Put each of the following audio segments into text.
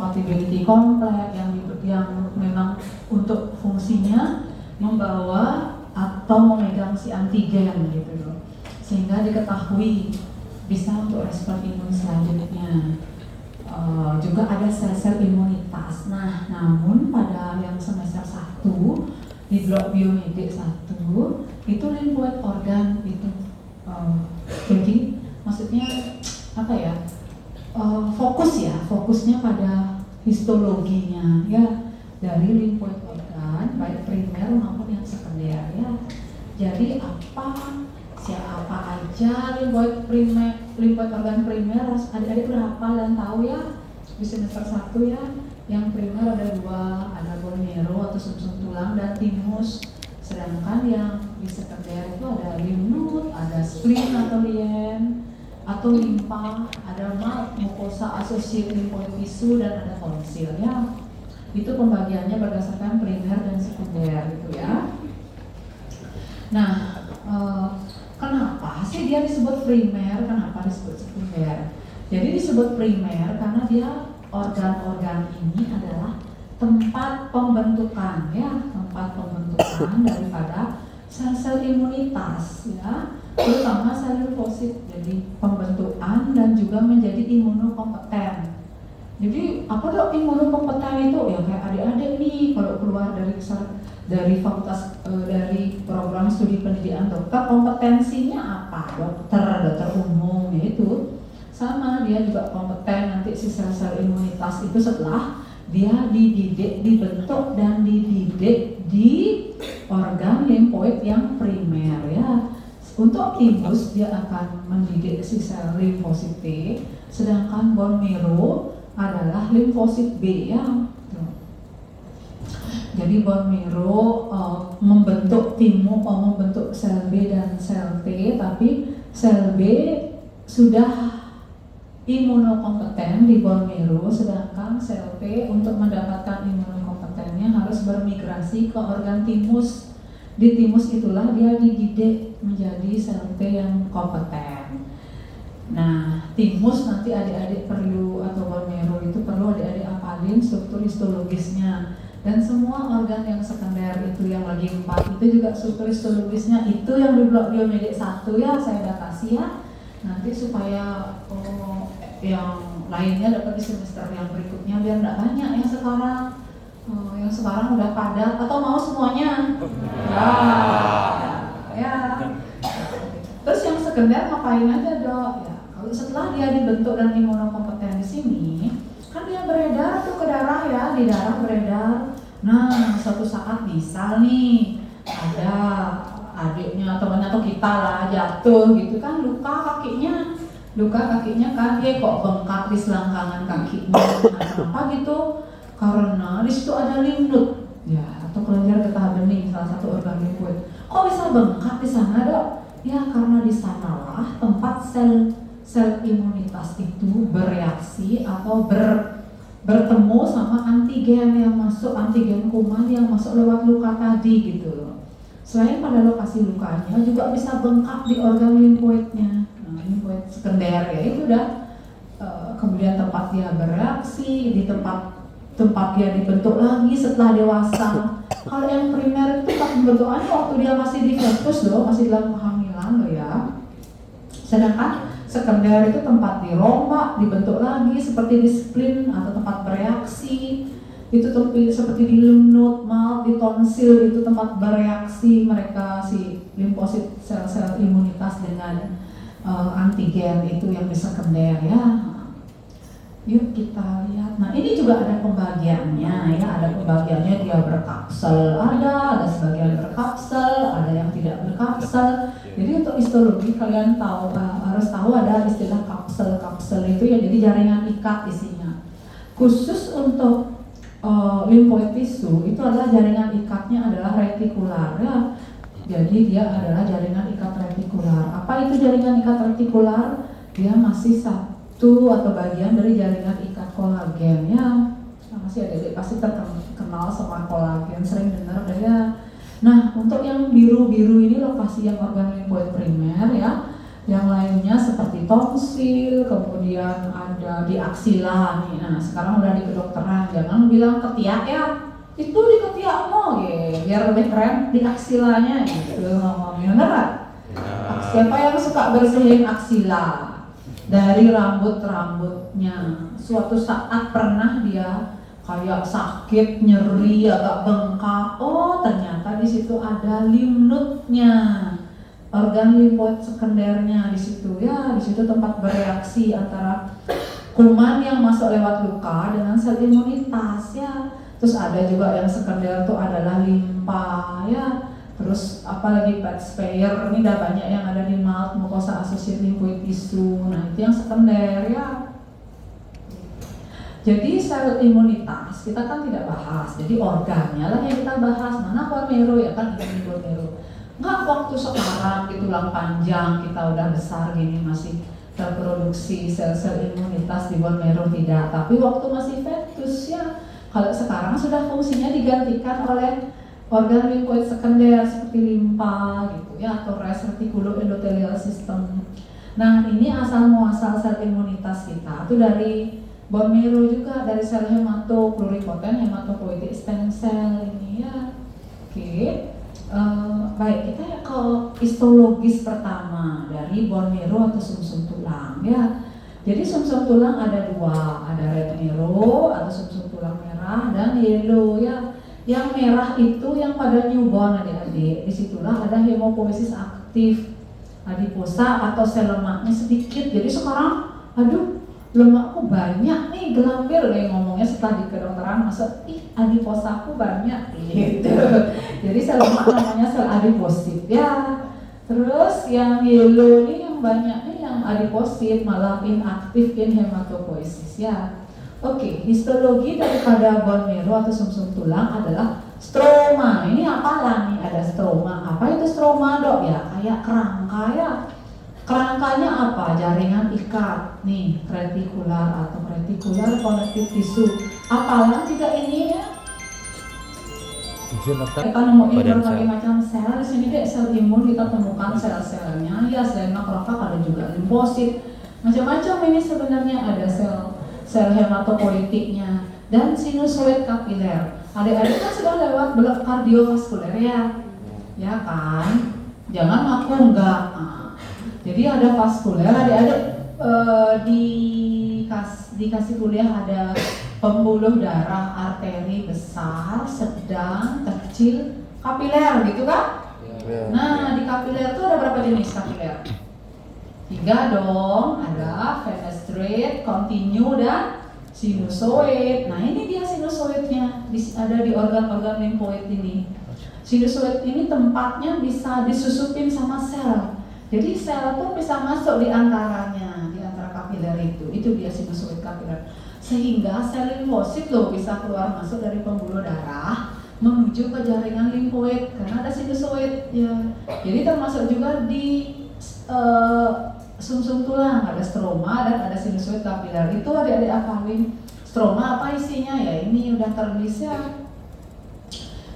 compatibility kompleks yang memang untuk fungsinya membawa atau memegang si antigen gitu loh, sehingga diketahui bisa untuk respon imun selanjutnya. Juga ada sel-sel imunitas. Nah, namun pada yang semester 1 di blok biomedik 1 itu limfoid organ itu. Jadi maksudnya apa ya? Fokusnya pada histologinya ya, dari limfoid organ baik primer maupun yang sekunder ya. Jadi siapa aja limfoid organ primer, adik-adik udah hafal dan tahu ya di semester 1 ya. Yang primer ada 2, ada bone marrow atau sumsum tulang dan thymus. Sedangkan yang di sekunder itu ada lymph node, ada spleen atau lien, atau limpa, ada mucosa associated lymphoid tissue dan ada tonsil ya. Itu pembagiannya berdasarkan primer dan sekunder gitu ya. Nah, kenapa sih dia disebut primer? Kenapa disebut sekunder? Jadi disebut primer karena dia organ-organ ini adalah tempat pembentukan ya, tempat pembentukan daripada sel-sel imunitas ya, terutama sel limfosit. Jadi pembentukan dan juga menjadi imunokompeten. Jadi apa dok imunokompeten itu? Ya kayak adik-adik nih kalau keluar dari fakultas dari program studi pendidikan dokter, kompetensinya apa? Dokter umum yaitu sama, dia juga kompeten nanti si sel-sel imunitas itu setelah dia dibentuk dan dididik di organ limfoid yang primer ya. Untuk thymus dia akan mendidik si sel limfosit T, sedangkan bone marrow adalah limfosit B ya. Jadi bone marrow membentuk membentuk sel B dan sel T, tapi sel B sudah imunokompeten di bone marrow, sedangkan sel T untuk mendapatkan imunokompetennya harus bermigrasi ke organ thymus. Di thymus itulah dia dididik menjadi sel T yang kompeten. Nah, thymus nanti adik-adik perlu, atau bone marrow itu perlu adik-adik apalin struktur histologisnya. Dan semua organ yang sekunder itu yang lagi 4 itu juga struktur histologisnya itu yang di blok biomedik 1 ya, saya udah kasih ya. Nanti supaya yang lainnya dapat di semester yang berikutnya biar enggak banyak yang sekarang udah padat, atau mau semuanya? Ya. Terus yang sekunder ngapain aja dok? Ya, kalau setelah dia dibentuk dan imunokompeten di sini, kan dia beredar tuh ke darah ya, di darah beredar. Nah, suatu saat bisa nih ada adiknya, temannya atau kita lah jatuh gitu kan, luka kakinya kan, kok bengkak di selangkangan kakinya. Nah, kenapa gitu? Karena di situ ada lymph node ya, atau kelenjar getah bening, salah satu organ limfoid. Kok bisa bengkak di sana dok? Ya karena di sanalah tempat sel imunitas itu bereaksi atau bertemu sama antigen yang masuk, antigen kuman yang masuk lewat luka tadi gitu loh. Selain pada lokasi lukanya juga bisa bengkak di organ limfoidnya. Nah, limfoid sekunder ya itu udah kemudian tempat dia bereaksi, di tempat dia dibentuk lagi setelah dewasa. Kalau yang primer itu pembentukannya waktu dia masih di fetus loh, masih dalam kehamilan loh ya. Sedangkan sekunder itu tempat dirombak, dibentuk lagi seperti di spleen atau tempat bereaksi. Itu seperti di lymph node, di tonsil itu tempat bereaksi mereka si limfosit, sel-sel imunitas dengan antigen itu yang di sekunder ya. Yuk kita lihat. Nah ini juga ada pembagiannya ya, ada pembagiannya, dia berkapsel, ada sebagian berkapsel, ada yang tidak berkapsel. Jadi untuk histologi kalian harus tahu ada istilah kapsel itu ya, jadi jaringan ikat isinya. Khusus untuk limfoid tissue itu adalah jaringan ikatnya adalah retikular ya. Jadi dia adalah jaringan ikat retikular. Apa itu jaringan ikat retikular? Dia masih atau bagian dari jaringan ikat kolagen ya. Masih adik-adik pasti terkenal sama kolagen, sering dengar ya. Nah untuk yang biru-biru ini lokasi yang organ limfoid primer ya. Yang lainnya seperti tonsil, kemudian ada di aksila nih. Nah, sekarang udah di kedokteran, jangan bilang ketiak ya. Itu di ketiakmu, biar lebih keren di aksilanya gitu. Ngomongin bener gak? Siapa yang suka bersihin aksila dari rambut-rambutnya? Suatu saat pernah dia kayak sakit, nyeri, agak bengkak. Oh, ternyata di situ ada lymph node-nya, organ limfoid sekundernya di situ. Ya, di situ tempat bereaksi antara kuman yang masuk lewat luka dengan sel imunitas ya. Terus ada juga yang sekunder itu adalah limpa ya. Terus apalagi backspare, ini udah banyak yang ada di mouth, mucosa associated lymphoid tissue. Nah, itu yang sekunder ya. Jadi sel imunitas kita kan tidak bahas, jadi organnya lah yang kita bahas. Mana bone marrow ya kan, ini bone marrow. Nggak waktu sekarang di tulang panjang kita udah besar gini masih terproduksi sel-sel imunitas di bone marrow, tidak. Tapi waktu masih fetus ya, kalau sekarang sudah fungsinya digantikan oleh organ limfoid sekunder seperti limpa gitu ya, atau res reticuloendothelial system. Nah, ini asal muasal sel imunitas kita itu dari bone marrow juga, dari sel hematopluripotent hematopoietic stem cell ini ya. Oke. Baik, kita ke histologis pertama dari bone marrow atau sumsum tulang ya. Jadi sumsum tulang ada dua, ada red marrow atau sumsum tulang merah dan yellow ya. Yang merah itu yang pada newborn adik-adik, disitulah ada hemopoiesis aktif, adiposa atau sel lemaknya sedikit. Jadi sekarang, aduh, lemakku banyak nih, gelambir nih ngomongnya setelah di kedokteran, masa adiposaku banyak gitu. Jadi sel lemak namanya sel adiposit ya. Terus yang yellow nih yang banyak nih yang adiposit, malah inaktif in hematopoiesis ya. Oke, histologi daripada bone marrow atau sumsum tulang adalah stroma. Ini apalah nih, ada stroma. Apa itu stroma dok? Ya kayak kerangka ya. Kerangkanya apa? Jaringan ikat nih, retikular atau reticular connective tissue. Apalah juga ini ya? Kita nemuin berbagai macam sel. Di sini deh sel imun kita temukan sel-selnya. Ya selain makrofag ada juga limfosit. Macam-macam ini sebenarnya, ada sel hematopoietiknya dan sinusoid kapiler. Adik-adik kan sudah lewat blok kardiovaskuler ya kan? Jangan ngaku enggak. Jadi ada vaskuler, adik-adik dikasih kuliah ada pembuluh darah arteri besar, sedang, kecil, kapiler gitu kan? Nah di kapiler itu ada berapa jenis kapiler? 3 dong, ada fenestrate, continue, dan sinusoid. Nah ini dia sinusoidnya, ada di organ-organ limfoid ini. Sinusoid ini tempatnya bisa disusupin sama sel. Jadi sel tuh bisa masuk di antaranya, di antara kapiler itu dia sinusoid kapiler. Sehingga sel limfosit loh bisa keluar masuk dari pembuluh darah menuju ke jaringan limfoid karena ada sinusoid ya. Jadi termasuk juga di sumsum tulang ada stroma dan ada sinusoid kapiler. Itu adik-adik hafalin. Stroma apa isinya ya? Ini udah tertulis ya.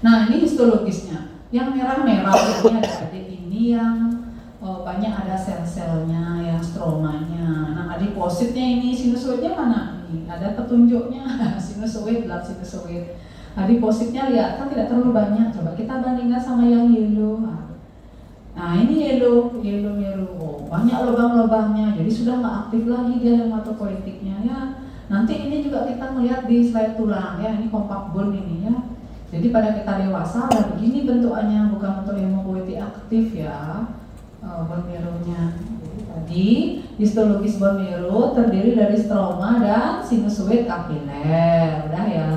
Nah ini histologisnya. Yang merah-merah ini adik-adik ini yang banyak ada sel-selnya, yang stromanya. Nah adipositnya ini, sinusoidnya mana? Ini ada petunjuknya. Sinusoid, blood sinusoid. Adipositnya lihat kan tidak terlalu banyak. Coba kita bandingkan sama yang yellow. Nah ini yellow. Oh, banyak lubang-lubangnya. Jadi sudah nggak aktif lagi dia hematopoietiknya ya. Nanti ini juga kita melihat di slide tulang ya. Ini compact bone ini ya. Jadi pada kita dewasa ada begini bentukannya, bukan bentuk hemopoietik aktif ya. Bone marrow-nya. Jadi tadi histologis bone marrow terdiri dari stroma dan sinusoid kapiler. Udah ya.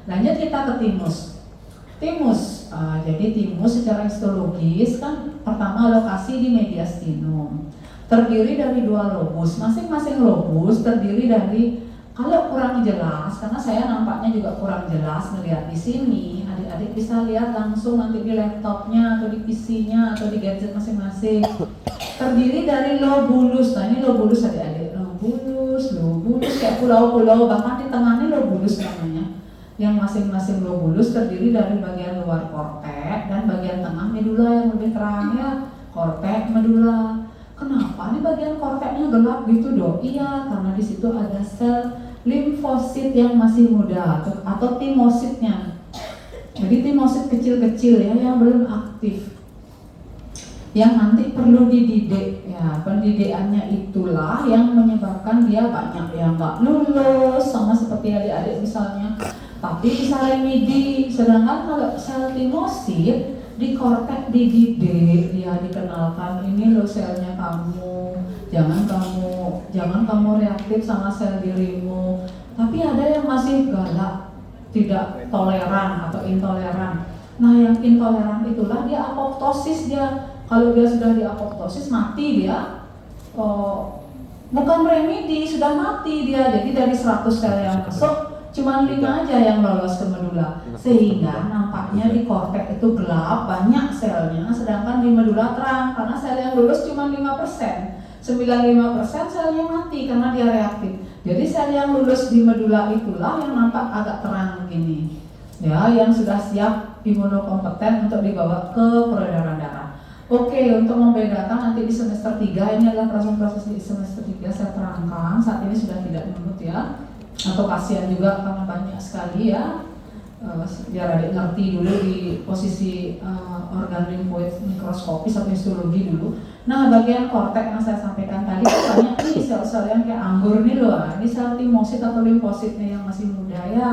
Lanjut kita ke timus. Jadi timus secara histologis kan pertama lokasi di mediastinum. Terdiri dari 2 lobus. Masing-masing lobus terdiri dari, kalau kurang jelas karena saya nampaknya juga kurang jelas melihat di sini, adik-adik bisa lihat langsung nanti di laptopnya atau di PC-nya atau di gadget masing-masing. Terdiri dari lobulus. Nah ini lobulus adik-adik, lobulus kayak pulau-pulau, bahkan di tengah ini lobulus namanya. Yang masing-masing lobulus terdiri dari bagian luar kortek dan bagian tengah medula yang lebih terang ya, kortek medula. kenapa ini bagian korteknya gelap gitu dok? Iya, karena di situ ada sel limfosit yang masih muda atau timositnya. Jadi timosit kecil-kecil ya yang belum aktif, yang nanti perlu dididik ya. Pendidikannya itulah yang menyebabkan dia banyak yang nggak lulus, sama seperti adik-adik misalnya, tapi bisa remedi. Sedangkan kalau sel timosit di kortek dididik, dia dikenalkan, ini loh selnya kamu, jangan kamu reaktif sama sel dirimu. Tapi ada yang masih galak, tidak toleran atau intoleran. Nah yang intoleran itulah dia apoptosis dia. Kalau dia sudah di apoptosis, mati dia. Bukan remedi, sudah mati dia. Jadi dari 100 sel yang masuk, cuma 5 aja yang lolos ke medula. Sehingga nampaknya di kortek itu gelap, banyak selnya, sedangkan di medula terang. Karena sel yang lulus cuma 5%. 95% selnya mati karena dia reaktif. Jadi sel yang lulus di medula itulah yang nampak agak terang begini. Ya, yang sudah siap imunokompeten untuk dibawa ke peredaran darah. Oke, untuk membedakan nanti di semester 3, ini adalah proses-proses di semester 3 saya terangkan. Saat ini sudah tidak menurut ya, atau kasihan juga karena banyak sekali ya. Biar adik ngerti dulu di posisi organ limfoid mikroskopis atau histologi dulu. Nah, bagian kortek yang saya sampaikan tadi banyak nih sel-sel yang kayak anggur nih loh. Ini sel timosit atau limfositnya yang masih muda ya.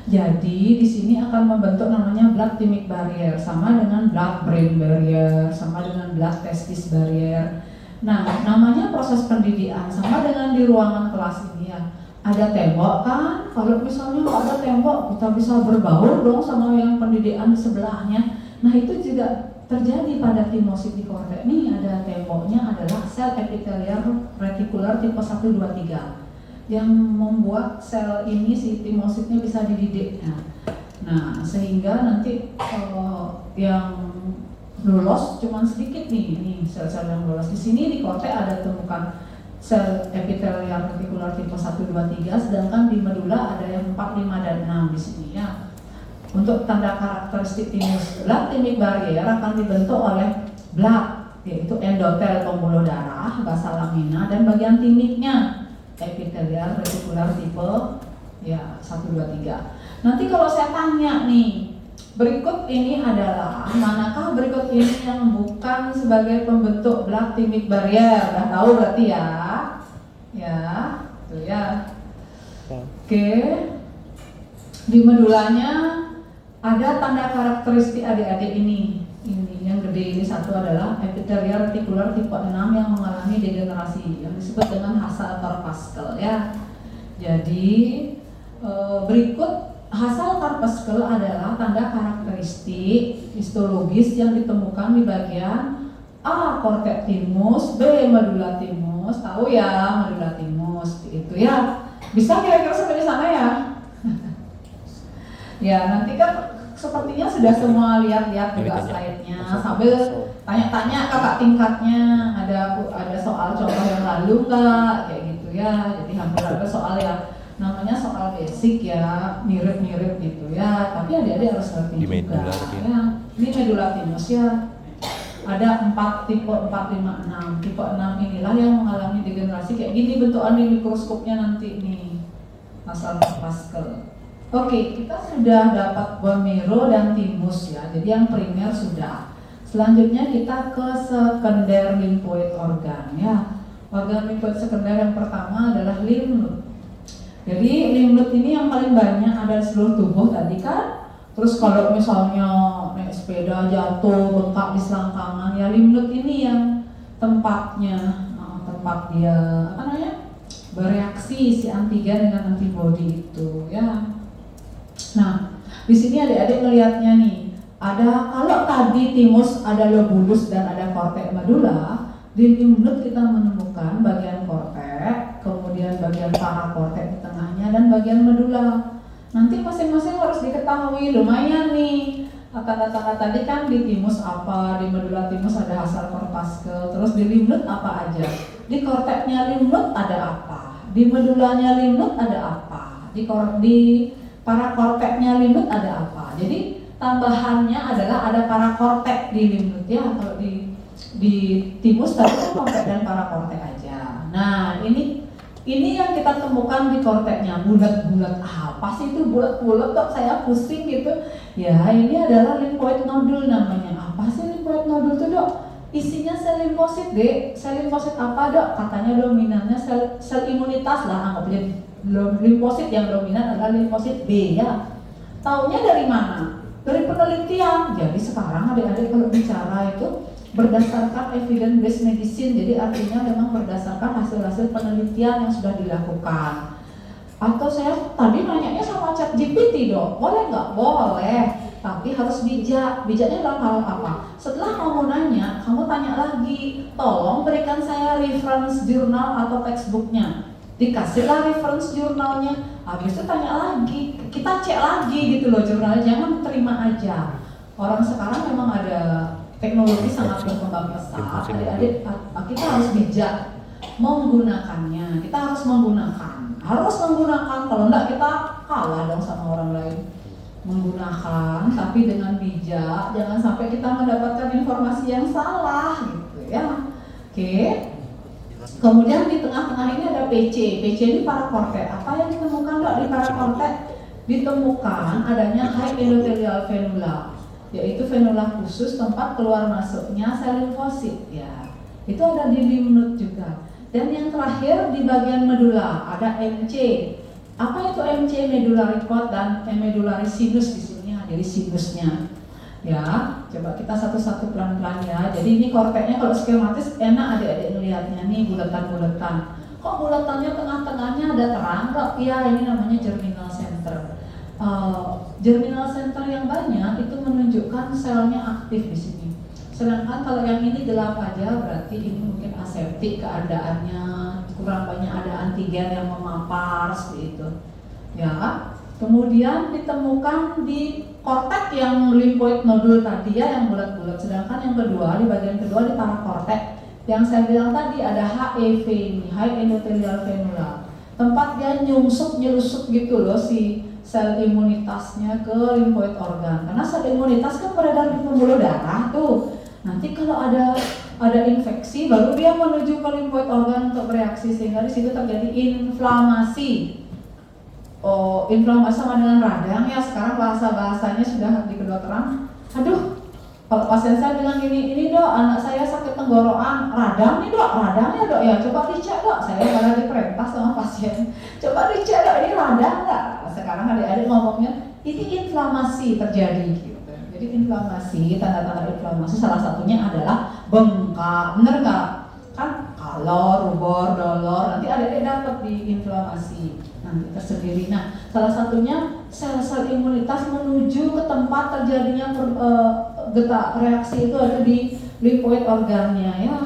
Jadi di sini akan membentuk namanya blood thymic barrier, sama dengan blood brain barrier, sama dengan blood testis barrier. Nah, namanya proses pendidikan, sama dengan di ruangan kelas ini ya. Ada tembok kan? Kalau misalnya nggak ada tembok, kita bisa berbaur dong sama yang pendidikan di sebelahnya. Nah, itu juga terjadi pada timosit di kortek. Nih ada temboknya, adalah sel epithelial retikular tipe 1, 2, 3. Yang membuat sel ini si timositnya bisa dididik. Nah, sehingga nanti yang lolos cuma sedikit nih sel-sel yang lolos. Di sini di kortek ada temukan sel epithelial retikular tipe 1, 2, 3, sedangkan di medula ada yang 4, 5, dan 6 di sini ya. Untuk tanda karakteristik timus, blood thymic barrier akan dibentuk oleh blood, yaitu endotel pembuluh darah, basa lamina, dan bagian timiknya epithelial retikular tipe ya 1, 2, 3. Nanti kalau saya tanya nih, berikut ini adalah manakah berikut ini yang bukan sebagai pembentuk blood thymic barrier? Udah tahu berarti ya? Ya, tuh ya. Oke. Di medulanya ada tanda karakteristik adik-adik ini. Ini yang gede ini satu adalah epithelial retikular tipe 6 yang mengalami degenerasi yang disebut dengan Hassall Corpuscle ya. Jadi berikut Hassall Corpuscle adalah tanda karakteristik histologis yang ditemukan di bagian A. kortek timus, B. medula timus. Tahu ya medula timus itu ya. Bisa kira-kira sampai di sana ya? Ya nanti kan sepertinya sudah semua lihat-lihat juga slide-nya, sambil tanya-tanya kakak tingkatnya, ada soal contoh yang lalu nggak, kayak gitu ya. Jadi hampir ada soal yang namanya soal basic ya, mirip-mirip gitu ya. Tapi adik-adik harus ngerti juga. Ya, ini medula timus ya. Ada 4 tipe 4, 5, 6. Tipe 6 inilah yang mengalami degenerasi kayak gini bentukan di mikroskopnya nanti nih. Hassall Corpuscle. Oke, kita sudah dapat bone marrow dan timus ya. Jadi yang primer sudah. Selanjutnya kita ke sekunder lymphoid organ ya. Organ lymphoid sekunder yang pertama adalah lymph node. Jadi lymph node ini yang paling banyak ada di seluruh tubuh tadi kan. Terus kalau misalnya naik sepeda jatuh bengkak di selangkangan ya, lymph node ini yang tempatnya tempat dia apa namanya bereaksi si antigen dengan antibody itu ya. Nah, di sini adik-adik melihatnya nih, ada kalau tadi timus ada lobulus dan ada kortek medula, di lymph node kita menemukan bagian kortek, kemudian bagian parakortek di tengahnya dan bagian medula. Nanti masing-masing harus diketahui, lumayan nih. Tanda-tanda tadi kan di timus apa, di medula timus ada Hassall Corpuscle, terus di lymph node apa aja? Di korteknya lymph node ada apa? Di medulanya lymph node ada apa? Di parakorteknya lymph node ada apa? Jadi tambahannya adalah ada parakortek di lymph node ya. Kalau di di timus tadi kan kortek dan parakortek aja. Nah ini yang kita temukan di korteknya, bulat-bulat. Apa sih itu bulat-bulat dok? Saya pusing gitu. Ya ini adalah limfoid nodul namanya. Apa sih limfoid nodul itu dok? Isinya sel limfosit dek. Sel limfosit apa dok? Katanya dominannya sel imunitas lah, anggap aja limfosit yang dominan adalah limfosit B ya. Taunya dari mana? Dari penelitian. Jadi sekarang adik-adik kalau bicara itu berdasarkan evidence based medicine, jadi artinya memang berdasarkan hasil-hasil penelitian yang sudah dilakukan. Atau saya tadi nanyanya sama ChatGPT dok, boleh nggak? Boleh, tapi harus bijak. Bijaknya dalam hal apa? Setelah kamu nanya, kamu tanya lagi, tolong berikan saya reference jurnal atau textbooknya. Dikasihlah reference jurnalnya, habis itu tanya lagi, kita cek lagi gitu loh jurnalnya, jangan terima aja. Orang sekarang memang ada teknologi sangat berkembang pesat, adik-adik kita harus bijak menggunakannya, kita harus menggunakan, kalau enggak kita kalah dong sama orang lain. Menggunakan tapi dengan bijak, jangan sampai kita mendapatkan informasi yang salah gitu ya. Oke. Kemudian di tengah-tengah ini ada PC. PC ini parakortek. Apa yang ditemukan dok di parakortek? Ditemukan adanya high endothelial fenula, yaitu fenula khusus tempat keluar masuknya sel limfosit ya. Itu ada di lymph node juga. Dan yang terakhir di bagian medula ada MC. Apa itu MC? Medullary cord dan medullary sinus di sini. Jadi sinusnya. Ya, coba kita satu-satu pelan-pelan ya. Jadi ini korteknya kalau skematis enak adik-adik melihatnya nih bulatan-bulatan. Kok bulatannya tengah-tengahnya ada terang kok? Iya, ini namanya germinal center. Germinal center yang banyak itu menunjukkan selnya aktif di sini. Sedangkan kalau yang ini gelap aja berarti ini mungkin aseptik keadaannya, kurang banyak ada antigen yang memapar seperti itu. Ya. Kemudian ditemukan di kortek yang limfoid nodul tadi ya, yang bulat-bulat. Sedangkan yang kedua, di bagian kedua di parakortek yang saya bilang tadi ada HEV ini, high endothelial fenula. Tempat dia nyelusup gitu loh si sel imunitasnya ke limfoid organ. Karena sel imunitas kan beredar di pembuluh darah tuh. Nanti kalau ada infeksi baru dia menuju ke limfoid organ untuk bereaksi, sehingga di situ terjadi inflamasi. Inflamasi sama dengan radang ya, sekarang bahasanya sudah di kedokteran. Aduh, kalau pasien saya bilang ini dok, anak saya sakit tenggorokan, radang nih dok, radangnya dok ya, coba dicek dok. Saya malah diperintah sama pasien, coba dicek dok, ini radang nggak? Sekarang adik-adik ngomongnya ini inflamasi terjadi gitu. Jadi inflamasi, tanda-tanda inflamasi salah satunya adalah bengkak, bener nggak? Kan kalor, rubor, dolor, nanti adik-adik dapat di inflamasi nanti tersendiri. Nah, salah satunya sel-sel imunitas menuju ke tempat terjadinya getak reaksi itu ada di limfoid organnya ya.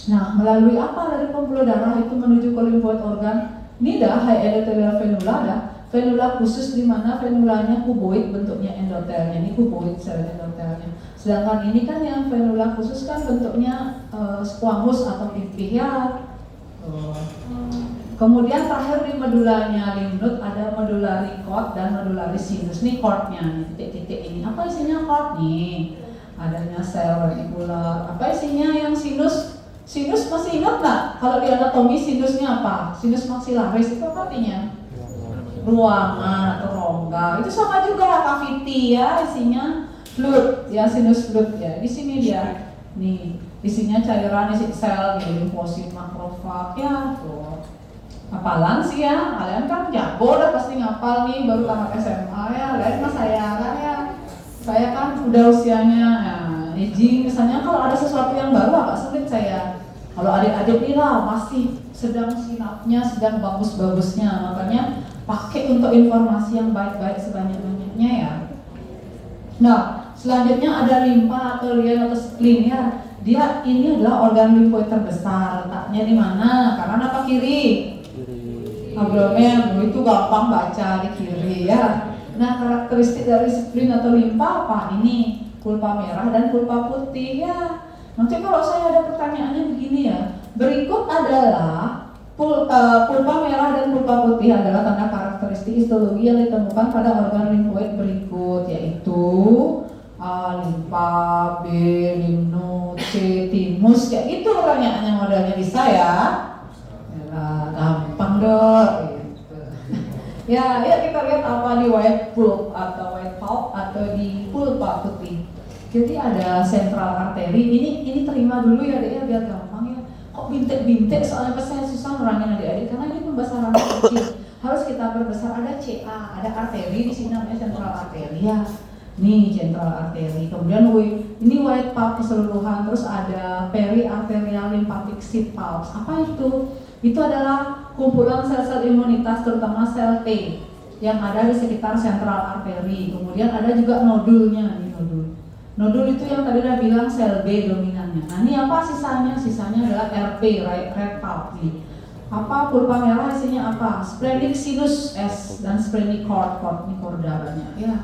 Nah, melalui apa dari pembuluh darah itu menuju ke limfoid organ? Ini dah high endothelial fenula, ada fenula khusus di mana fenulanya kuboid bentuknya endotelnya, ini kuboid sel endotelnya. Sedangkan ini kan yang fenula khusus kan bentuknya squamous atau pipih ya. Kemudian terakhir di medulanya lymph node ada medullary cord dan medullary sinus. Nih cordnya, titik-titik ini. Apa isinya cord nih? Adanya sel reticular. Apa isinya yang sinus? Sinus masih ingat nggak? Kalau di anatomi sinusnya apa? Sinus maxillaris itu apa artinya? Ruangan atau rongga. Itu sama juga cavity ya, isinya fluid ya, sinus fluid ya. Di sini dia. Nih, isinya cairan isi sel gitu, limfosit, makrofag ya tuh. Hafalan sih ya, kalian kan jago udah pasti ngapal nih baru tamat SMA ya, lihat mas saya kan ya, saya kan udah usianya ya, aging misalnya kalau ada sesuatu yang baru agak sulit saya. Kalau adik-adik ini lah masih sedang sinapnya sedang bagus-bagusnya, makanya pakai untuk informasi yang baik-baik sebanyak-banyaknya ya. Nah, selanjutnya ada limpa atau lien atau spleen ya. Dia ini adalah organ limfoid terbesar, letaknya di mana? Kanan apa kiri? Abdomen, itu gampang baca di kiri ya. Nah, karakteristik dari spleen atau limpa apa? Ini pulpa merah dan pulpa putih ya. Nanti kalau saya ada pertanyaannya begini ya, berikut adalah pulpa merah dan pulpa putih adalah tanda karakteristik histologi yang ditemukan pada organ limfoid berikut, yaitu A. limpa, B. lymph node, epididymis kayak gitu pertanyaannya modelnya bisa ya. Gampang dong gitu. Ya kita lihat apa di white pulp atau white pulp atau di pulpa putih. Jadi ada central artery, ini terima dulu ya Dek ya biar gampang ya. Kok bintik-bintik soalnya pas saya susah nerangin adik-adik karena ini pembasaran kecil. Harus kita perbesar, ada CA, ada arteri di sini namanya central artery ya. Nih central artery, kemudian ini white pulp keseluruhan, terus ada periarterial lymphatic sheath pulps. Apa itu? Itu adalah kumpulan sel-sel imunitas terutama sel T yang ada di sekitar central artery. Kemudian ada juga nodulnya, nih nodul itu yang tadi udah bilang sel B dominannya. Nah ini apa sisanya? Sisanya adalah RP, red pulp nih. Apa pulpa merah isinya apa? Splenic sinus S dan splenic cord ini korda banyak ya.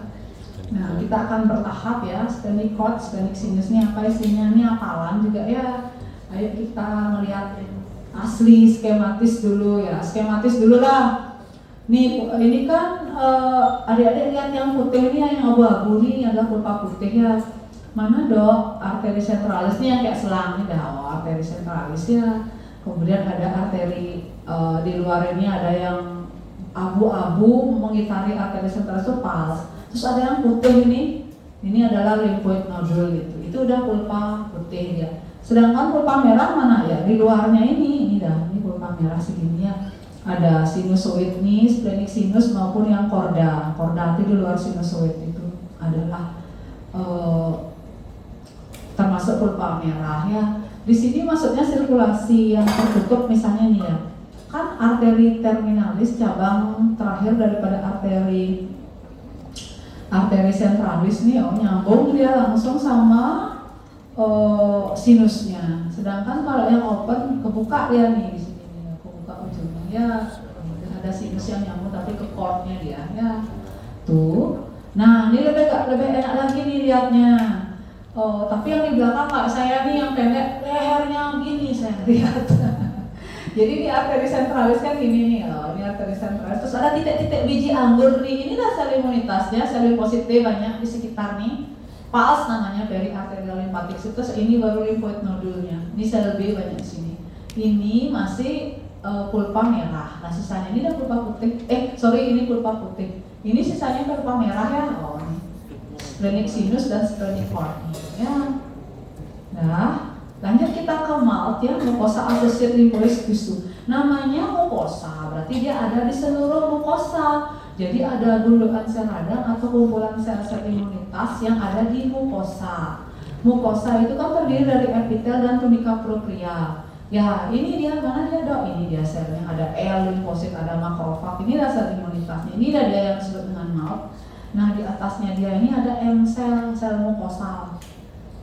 Nah kita akan bertahap ya. Splenic cord, splenic sinus ini apa isinya? Ini hafalan juga ya. Ayo kita melihat asli skematis dulu ya. Skematis dulu lah. Nih ini kan adik-adik lihat yang putih ini yang abu-abu nih adalah pulpa putih ya. Mana dok? Arteri centralis nih yang kayak selang nih dah. Arteri centralis ya. Kemudian ada arteri di luar ini ada yang abu-abu mengitari arteri centralis itu pals. Terus ada yang putih ini adalah lymphoid nodule gitu. Itu udah pulpa putih ya. Sedangkan pulpa merah mana ya? Di luarnya ini pulpa merah segini ya. Ada sinusoid nih, splenic sinus maupun yang korda. Korda itu di luar sinusoid itu adalah termasuk pulpa merah ya. Di sini maksudnya sirkulasi yang tertutup misalnya nih ya. Kan arteri terminalis cabang terakhir daripada arteri centralis nih nyambung dia langsung sama sinusnya. Sedangkan kalau yang open kebuka dia nih di sini nih, kebuka ujungnya ya. Ada sinus yang nyambung tapi ke cordnya dia ya. Tuh. Nah, ini lebih enak lagi nih lihatnya. Tapi yang di belakang nggak saya nih yang pendek lehernya gini saya lihat. Jadi di arteri centralis kan gini nih, ini arteri centralis. Terus ada titik-titik biji anggur nih. Inilah sel imunitasnya, sel limfosit T banyak di sekitar nih. Pals namanya periarterial lymphatic sheath. Terus ini baru lymphoid nodulnya. Ini sel B banyak di sini. Ini masih pulpa merah. Nah sisanya ini udah pulpa putih. Ini pulpa putih. Ini sisanya pulpa merah ya. Ini splenic sinus dan splenic cord ya. Nah, lanjut kita ke MALT ya, mucosa associated lymphoid tissue. Namanya mucosa, berarti dia ada di seluruh mucosa. Jadi ada gundukan sel radang atau kumpulan sel-sel imunitas yang ada di mucosa. Mucosa itu kan terdiri dari epitel dan tunica propria. Ya, ini dia mana dia dok? Ini dia selnya, ada L limfosit, ada makrofag. Ini sel imunitasnya. Ini dia yang disebut dengan MALT. Nah di atasnya dia ini ada M sel mukosa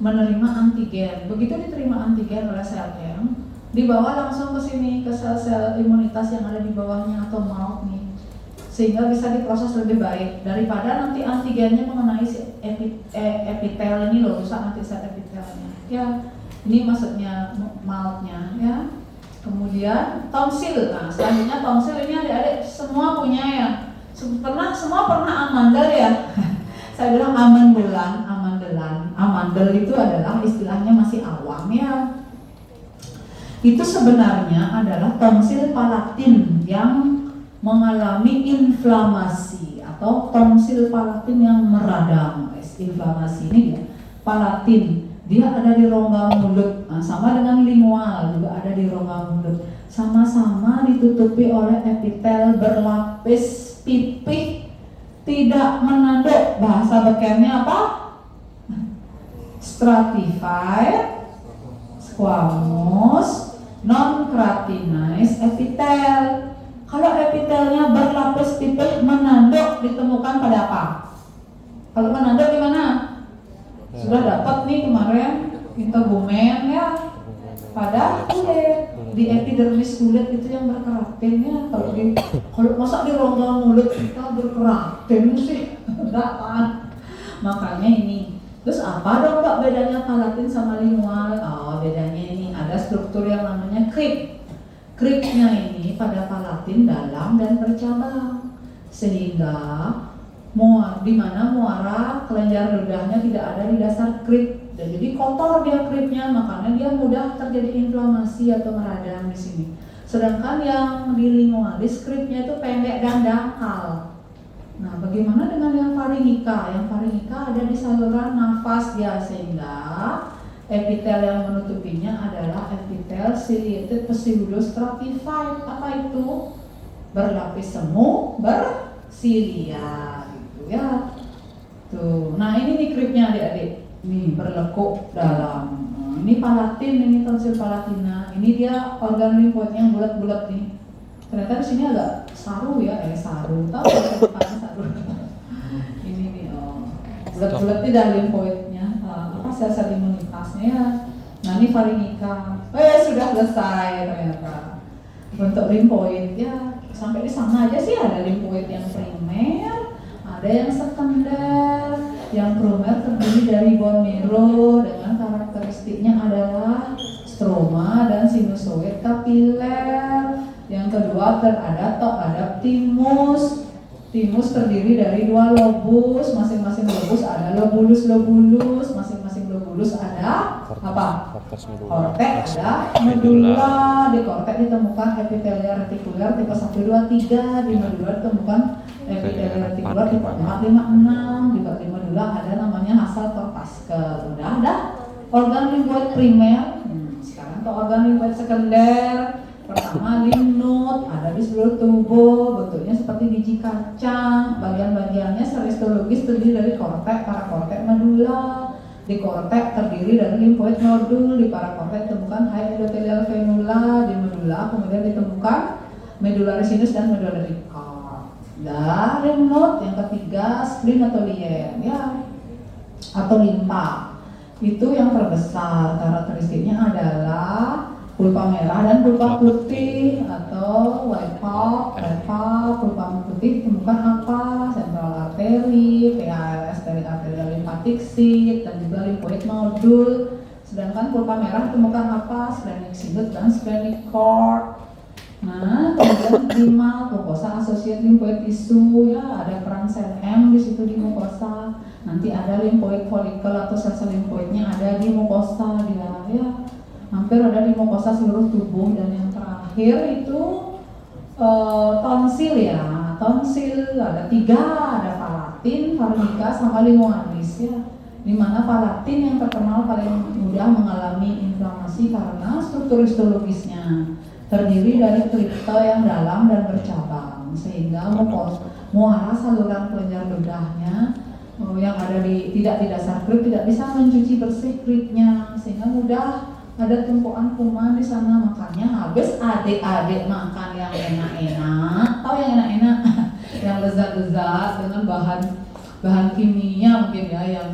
menerima antigen. Begitu diterima antigen oleh sel M, dibawa langsung ke sini ke sel-sel imunitas yang ada di bawahnya atau MALT nih, sehingga bisa diproses lebih baik daripada nanti antigennya mengenai si epitel ini loh, rusak nanti sel epitelnya. Ya, ini maksudnya MALT-nya ya. Kemudian tonsil. Nah selanjutnya tonsil ini adik-adik semua punya ya. Semua pernah amandel ya. Saya bilang amandelan. Amandel itu adalah istilahnya masih awam ya. Itu sebenarnya adalah tonsil palatin yang mengalami inflamasi atau tonsil palatin yang meradang. Inflamasi ini ya, palatin. Dia ada di rongga mulut, nah, sama dengan lingual juga ada di rongga mulut. Sama-sama ditutupi oleh epitel berlapis pipih, tidak menanduk. Bahasa bekennya apa? Stratified, squamous, non-keratinized epitel. Kalau epitelnya berlapis pipih menanduk ditemukan pada apa? Kalau menanduk di mana? Sudah dapat nih kemarin integumen ya, pada kulit, di epidermis kulit itu yang berkeratin ya. Kalau masa di rongga mulut kita berkeratin sih enggak kan. Makanya ini. Terus apa dong Mbak bedanya palatin sama lingual? Bedanya ini ada struktur yang namanya crypt. Cryptnya ini pada palatin dalam dan bercabang, sehingga di mana muara kelenjar ludahnya tidak ada di dasar crypt. Dan jadi kotor dia kripnya, makanya dia mudah terjadi inflamasi atau meradang di sini. Sedangkan yang di lingualis kripnya itu pendek dan dangkal. Nah, bagaimana dengan yang faringika? Yang faringika ada di saluran nafas dia, sehingga epitel yang menutupinya adalah epitel ciliated pseudostratified. Apa itu? Berlapis semu bersilia gitu ya. Tuh. Nah, ini nih kripnya adik-adik. Nih berlekuk dalam. Ini palatin, ini tonsil palatina. Ini dia organ limfoidnya yang bulat-bulat nih. Ternyata di sini agak saru ya, saru. Tahu apa saru? Ini nih, bulat-bulat nih dari limfoidnya. Apa sel-sel imunitasnya ya. Nah, ini faringika. Sudah selesai ternyata. Untuk limfoid ya, sampai di sana aja sih. Ada limfoid yang primer, ada yang sekunder. Yang primer terdiri dari bone marrow dengan karakteristiknya adalah stroma dan sinusoid kapiler. Yang kedua ada timus. Timus terdiri dari 2 lobus, masing-masing lobus ada lobulus. Masing-masing lobulus ada apa? Korteks ada medula. Di korteks ditemukan epitelia retikuler tipe 1, 2, 3. Di medula ditemukan epitelia retikuler tipe 4, 5, 6. Di medula ada namanya Hassel Corpuscle. Udah ada organ limfoid primer. Sekarang ke organ limfoid sekunder. Pertama lymph node, ada di seluruh tubuh, bentuknya seperti biji kacang. Bagian-bagiannya secara histologis terdiri dari korteks, parakorteks, medula. Di korteks terdiri dari limfoid nodul. Di parakorteks ditemukan high endothelial venula. Di medula kemudian ditemukan medullary sinus dan medullary cord. Dan lymph node yang ketiga spleen atau lien ya, atau limpa. Itu yang terbesar. Karakteristiknya adalah pulpa merah dan pulpa putih atau white pulp, red pulp. Pulpa putih ditemukan apa? Central artery, PALS dari arterial lymphatic sheath, dan juga lymphoid nodule. Sedangkan pulpa merah ditemukan apa? Splenic sinus dan splenic cord. Nah, kemudian primal mucosa associated lymphoid tissue ya, ada peran sel M di situ di mucosa. Nanti ada lymphoid follicle atau sel-sel lymphoidnya ada di mucosa dia ya. Hampir ada di mukosa seluruh tubuh. Dan yang terakhir itu tonsil ya. Tonsil ada 3, ada palatin, faringika, sama lingualis ya. Dimana palatin yang terkenal paling mudah mengalami inflamasi karena struktur histologisnya terdiri dari kripto yang dalam dan bercabang, sehingga muara saluran kelenjar ludahnya yang ada di dasar krip tidak bisa mencuci bersih kripnya, sehingga mudah ada tumpukan kuman di sana. Makanya habis adik-adik makan yang enak-enak, tahu yang enak-enak, yang lezat-lezat dengan bahan kimia mungkin ya yang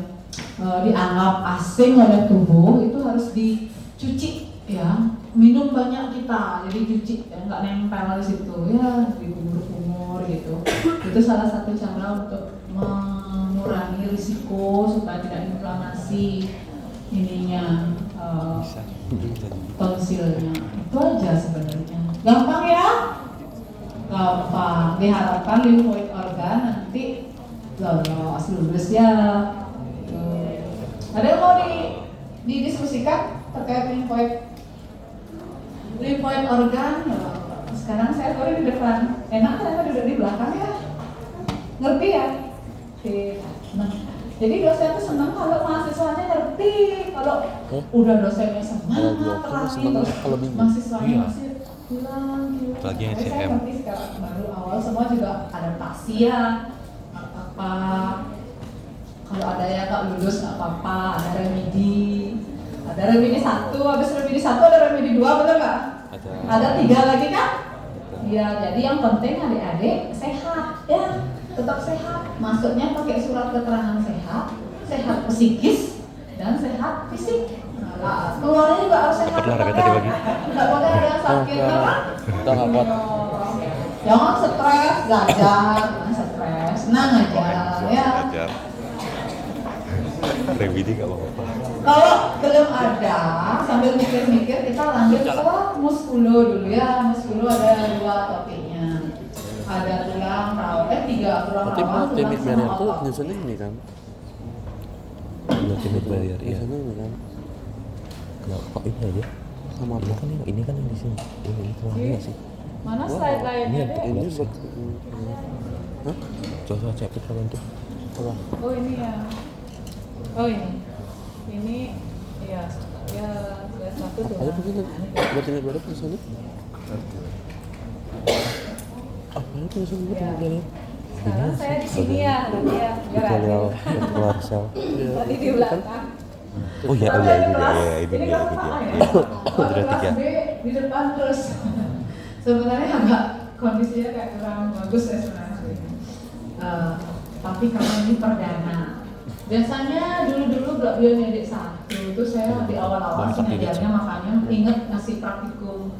dianggap asing oleh tubuh, itu harus dicuci ya. Minum banyak kita, jadi cuci ya, nggak nempel di situ ya, dikumur-kumur gitu. Itu salah satu cara untuk mengurangi risiko supaya tidak inflamasi ininya. Tonsilnya itu aja sebenarnya, gampang ya, gampang. Diharapkan limfoid organ nanti lulus ya. Ada yang mau didiskusikan terkait limfoid organ? Sekarang saya baru di depan, enak ternyata duduk di belakang ya, ngerti ya? Nah, jadi dosen itu senang kalau mahasiswanya ngerti. Kalau udah dosennya semangat terus mahasiswanya masih pulang. Lagi yang saya ngerti sekarang baru awal semua juga adaptasi ya. Apa kalau ada yang nggak lulus nggak apa-apa, ada remedi. Ada remedi 1, habis remedi 1 ada remedi 2, betul nggak? Ada 3 lagi kan? Iya, jadi yang penting adik-adik sehat ya. Tetap sehat, masuknya pakai surat keterangan sehat psikis dan sehat fisik. Nah, keluarnya juga harus sehat. Tidak boleh ada yang sakit, kan? Jangan stres, belajar, jangan stres, senang aja, ya. Remedi nggak apa-apa. Kalau belum ada, sambil mikir-mikir kita lanjut ke muskulo dulu ya. Muskulo ada 2 topiknya. Ada tulang rawan, 3 tulang rawan, tulang sama otot. Nyusun ini kan Ultimate Barrier ya. Sana kan Kenapa kok ini aja? sama apa? Ini kan yang di sini. Ini tengahnya sih. Mana slide lainnya Ini deh? Ini Ini buat hah? Coba cek putaran tuh. Apa? Oh ini ya. Oh ini ya slide satu tuh. Ada begini buat ini berapa tulisannya? Apa itu tulisannya buat Ya. ini berapa? Sekarang saya di sini ya, nanti ya. Biar Tutorial adil. Marcel. Tadi di belakang. Oh iya, Tapi iya ada ini dia, kelas- ya, ini ini dia, kelas ini dia. apa ya? Iya. Oh, Udah kelas 3. B di depan terus. Sebenarnya agak kondisinya kayak kurang bagus ya sebenarnya. Tapi karena ini perdana. Biasanya dulu Blok Bio Medik 1 itu saya di awal-awal Mantap ini, ngajarnya, makanya ingat ngasih praktikum,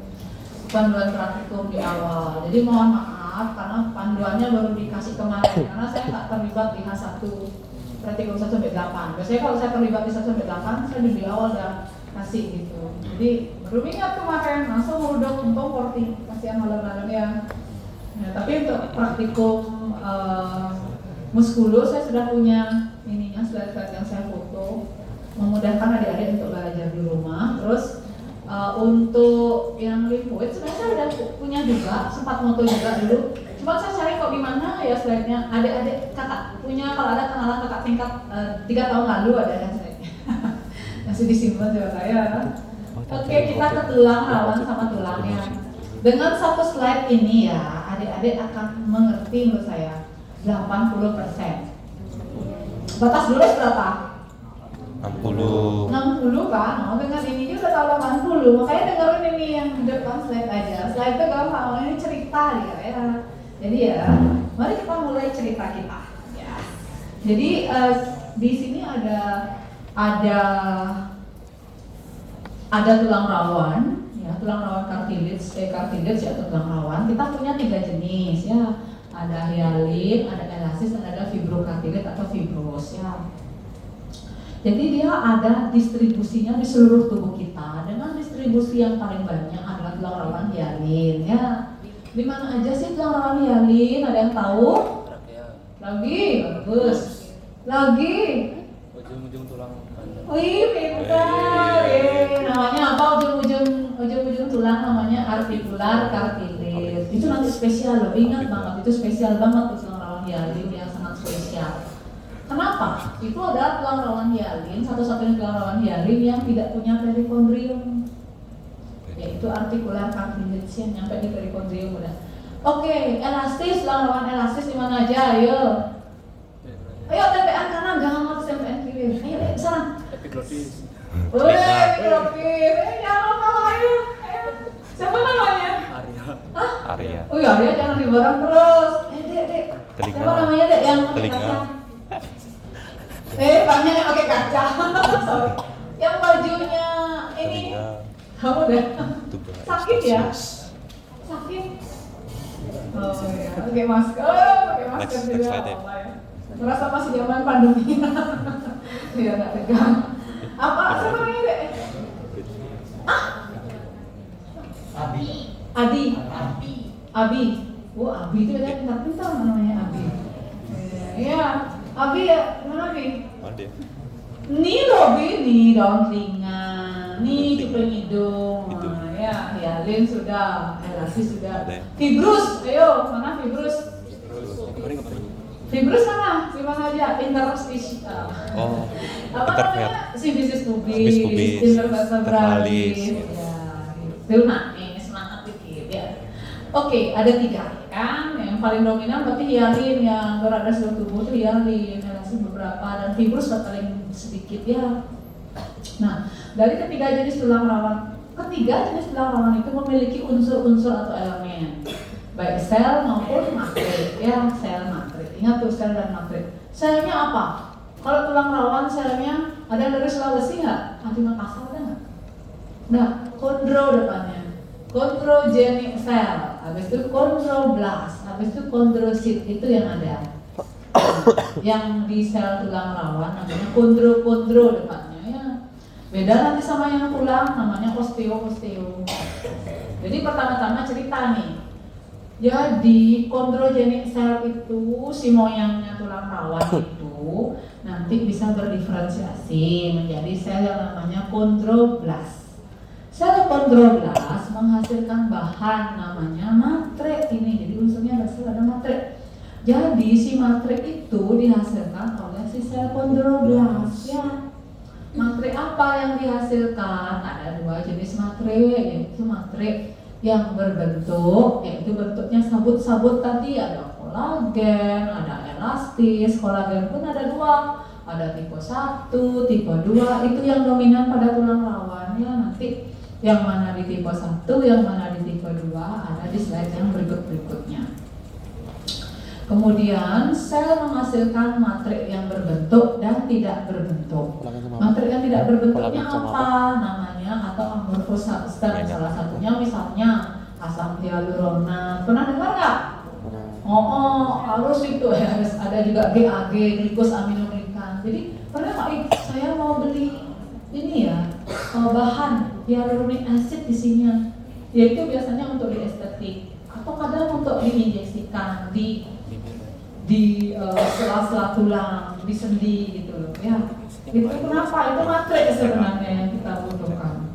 panduan praktikum di awal. Jadi mohon maaf karena panduannya baru dikasih kemarin karena saya tak terlibat di H1 praktikum 1 sampai 8. Biasanya kalau saya terlibat di 1 sampai 8 saya di awal udah kasih gitu. Jadi belum ingat kemarin langsung ngudok untung 40 kasihan malam-malam ya. Nah, tapi untuk praktikum Muskulu saya sudah punya ininya, slide-slide yang saya foto memudahkan adik-adik untuk belajar di rumah. Terus untuk yang liquid sebenarnya saya udah punya juga, sempat moto juga dulu. Cuma saya cari kok gimana ya slide-nya. Adik-adik kakak punya, kalau ada kenalan kakak tingkat 3 tahun lalu ada kan slide-nya. Masih disimpan juga saya. Oke, kita ke tulang rawan sama tulangnya. Dengan satu slide ini ya, adik-adik akan mengerti menurut saya 80%. Batas lulus berapa? 60. 60 kan? Oh, dengan ini juga tahu 80. Makanya dengerin ini yang di depan slide aja. Slide itu gampang, ini cerita dia ya. Jadi ya, mari kita mulai cerita kita. Ya. Jadi di sini ada tulang rawan, ya tulang rawan cartilage ya tulang rawan. Kita punya 3 jenis ya. Ada hyalin, ada elastis, dan ada fibrocartilage atau fibros ya. Jadi dia ada distribusinya di seluruh tubuh kita. Dengan distribusi yang paling banyak adalah tulang rawan hyalin ya. Di mana aja sih tulang rawan hyalin? Ada yang tahu? Lagi, bagus. Lagi. Ujung-ujung tulang panjang. Wih, pintar. Namanya apa ujung-ujung tulang namanya articular cartilage. Itu nanti spesial loh, ingat banget itu spesial banget tuh tulang rawan hyalin yang sangat spesial. Kenapa? Itu adalah tulang rawan hyalin, satu-satunya tulang rawan hyalin yang tidak punya perikondrium, yaitu articular cartilage yang nyampe di perikondrium udah. Oke, elastis, tulang rawan elastis di mana aja? Ayo, TPN kanan, jangan harus TPN kiri. Ayo deh, sana. Epiglottis. Wih, epiglottis. Jangan lupa ayo. Siapa namanya? Area. Hah? Area. Oh iya, dia jangan dibarang terus. Dek. Telinga. Siapa namanya dek yang pakai Telinga. kaca? Banyak yang pakai kaca. Sorry. Yang bajunya ini. Telinga. Kamu deh. Tuba. Sakit ya? Sakit. Oh iya, pakai masker. Pakai masker Next juga. slide ya. Allah ya. Merasa masih zaman pandemi. Iya, nggak tegang. Apa sebenarnya dek? Abi. Oh, Abi itu ya pintar-pintar namanya Abi. Iya, Abi ya, mana Abi? Ada. Nih loh Abi, nih daun telinga, nih cuping hidung, Hidung. ya, hyalin sudah, elastis sudah. Ada. Fibrus, ayo, mana fibrus? Kemarin kemarin. Fibrus mana? Di mana aja? Interstitial. Oh. Apa namanya? Sibisis pubis, Sibisis pubis, intervertebralis, vertebralis, ya, gitu. Nah, ini semangat dikit ya. Oke, ada 3 kan. Yang paling dominan berarti hyalin yang berada di seluruh tubuh itu hyalin, elastis beberapa, dan fibrus paling sedikit ya. Nah, dari ketiga jenis tulang rawan itu memiliki unsur-unsur atau elemen, baik sel maupun matrik ya, sel matrik. Ingat tuh sel dan matrik. Selnya apa? Kalau tulang rawan selnya ada yang dari Sulawesi nggak? Di Makassar ada nggak? Nah, kondro depannya. Chondrogenic cell, habis itu chondroblast, habis itu chondrosit, itu yang ada. Yang di sel tulang rawan namanya kondro depannya ya. Beda nanti sama yang tulang namanya osteo. Jadi pertama-tama cerita nih. Jadi chondrogenic cell itu si moyangnya tulang rawan itu nanti nanti bisa berdiferensiasi menjadi sel yang namanya kondroblast. Sel kondroblast menghasilkan bahan namanya matre ini. Jadi unsurnya ada matre. Jadi si matre itu dihasilkan oleh si sel kondroblast ya. Matre apa yang dihasilkan? Ada dua jenis matre, yaitu matre yang berbentuk, yaitu bentuknya sabut-sabut tadi, ada kolagen, ada elastis. Kolagen pun ada dua, ada tipe 1, tipe 2, itu yang dominan pada tulang rawannya. Nanti yang mana di tipe 1, yang mana di tipe 2 ada di slide yang berikutnya. Kemudian sel menghasilkan matre yang berbentuk dan tidak berbentuk. Matre yang tidak berbentuknya apa namanya? Atau amorphous substance. Salah satunya misalnya asam hyaluronat. Pernah dengar nggak? Harus itu harus ada juga GAG, glikos aminoglikan. Jadi pernah nggak? Saya mau beli ini ya bahan hyaluronic acid di sini. Yaitu biasanya untuk di estetik atau kadang untuk diinjeksikan di sela-sela tulang, di sendi gitu loh ya. Itu kenapa? Itu matre sebenarnya yang kita butuhkan.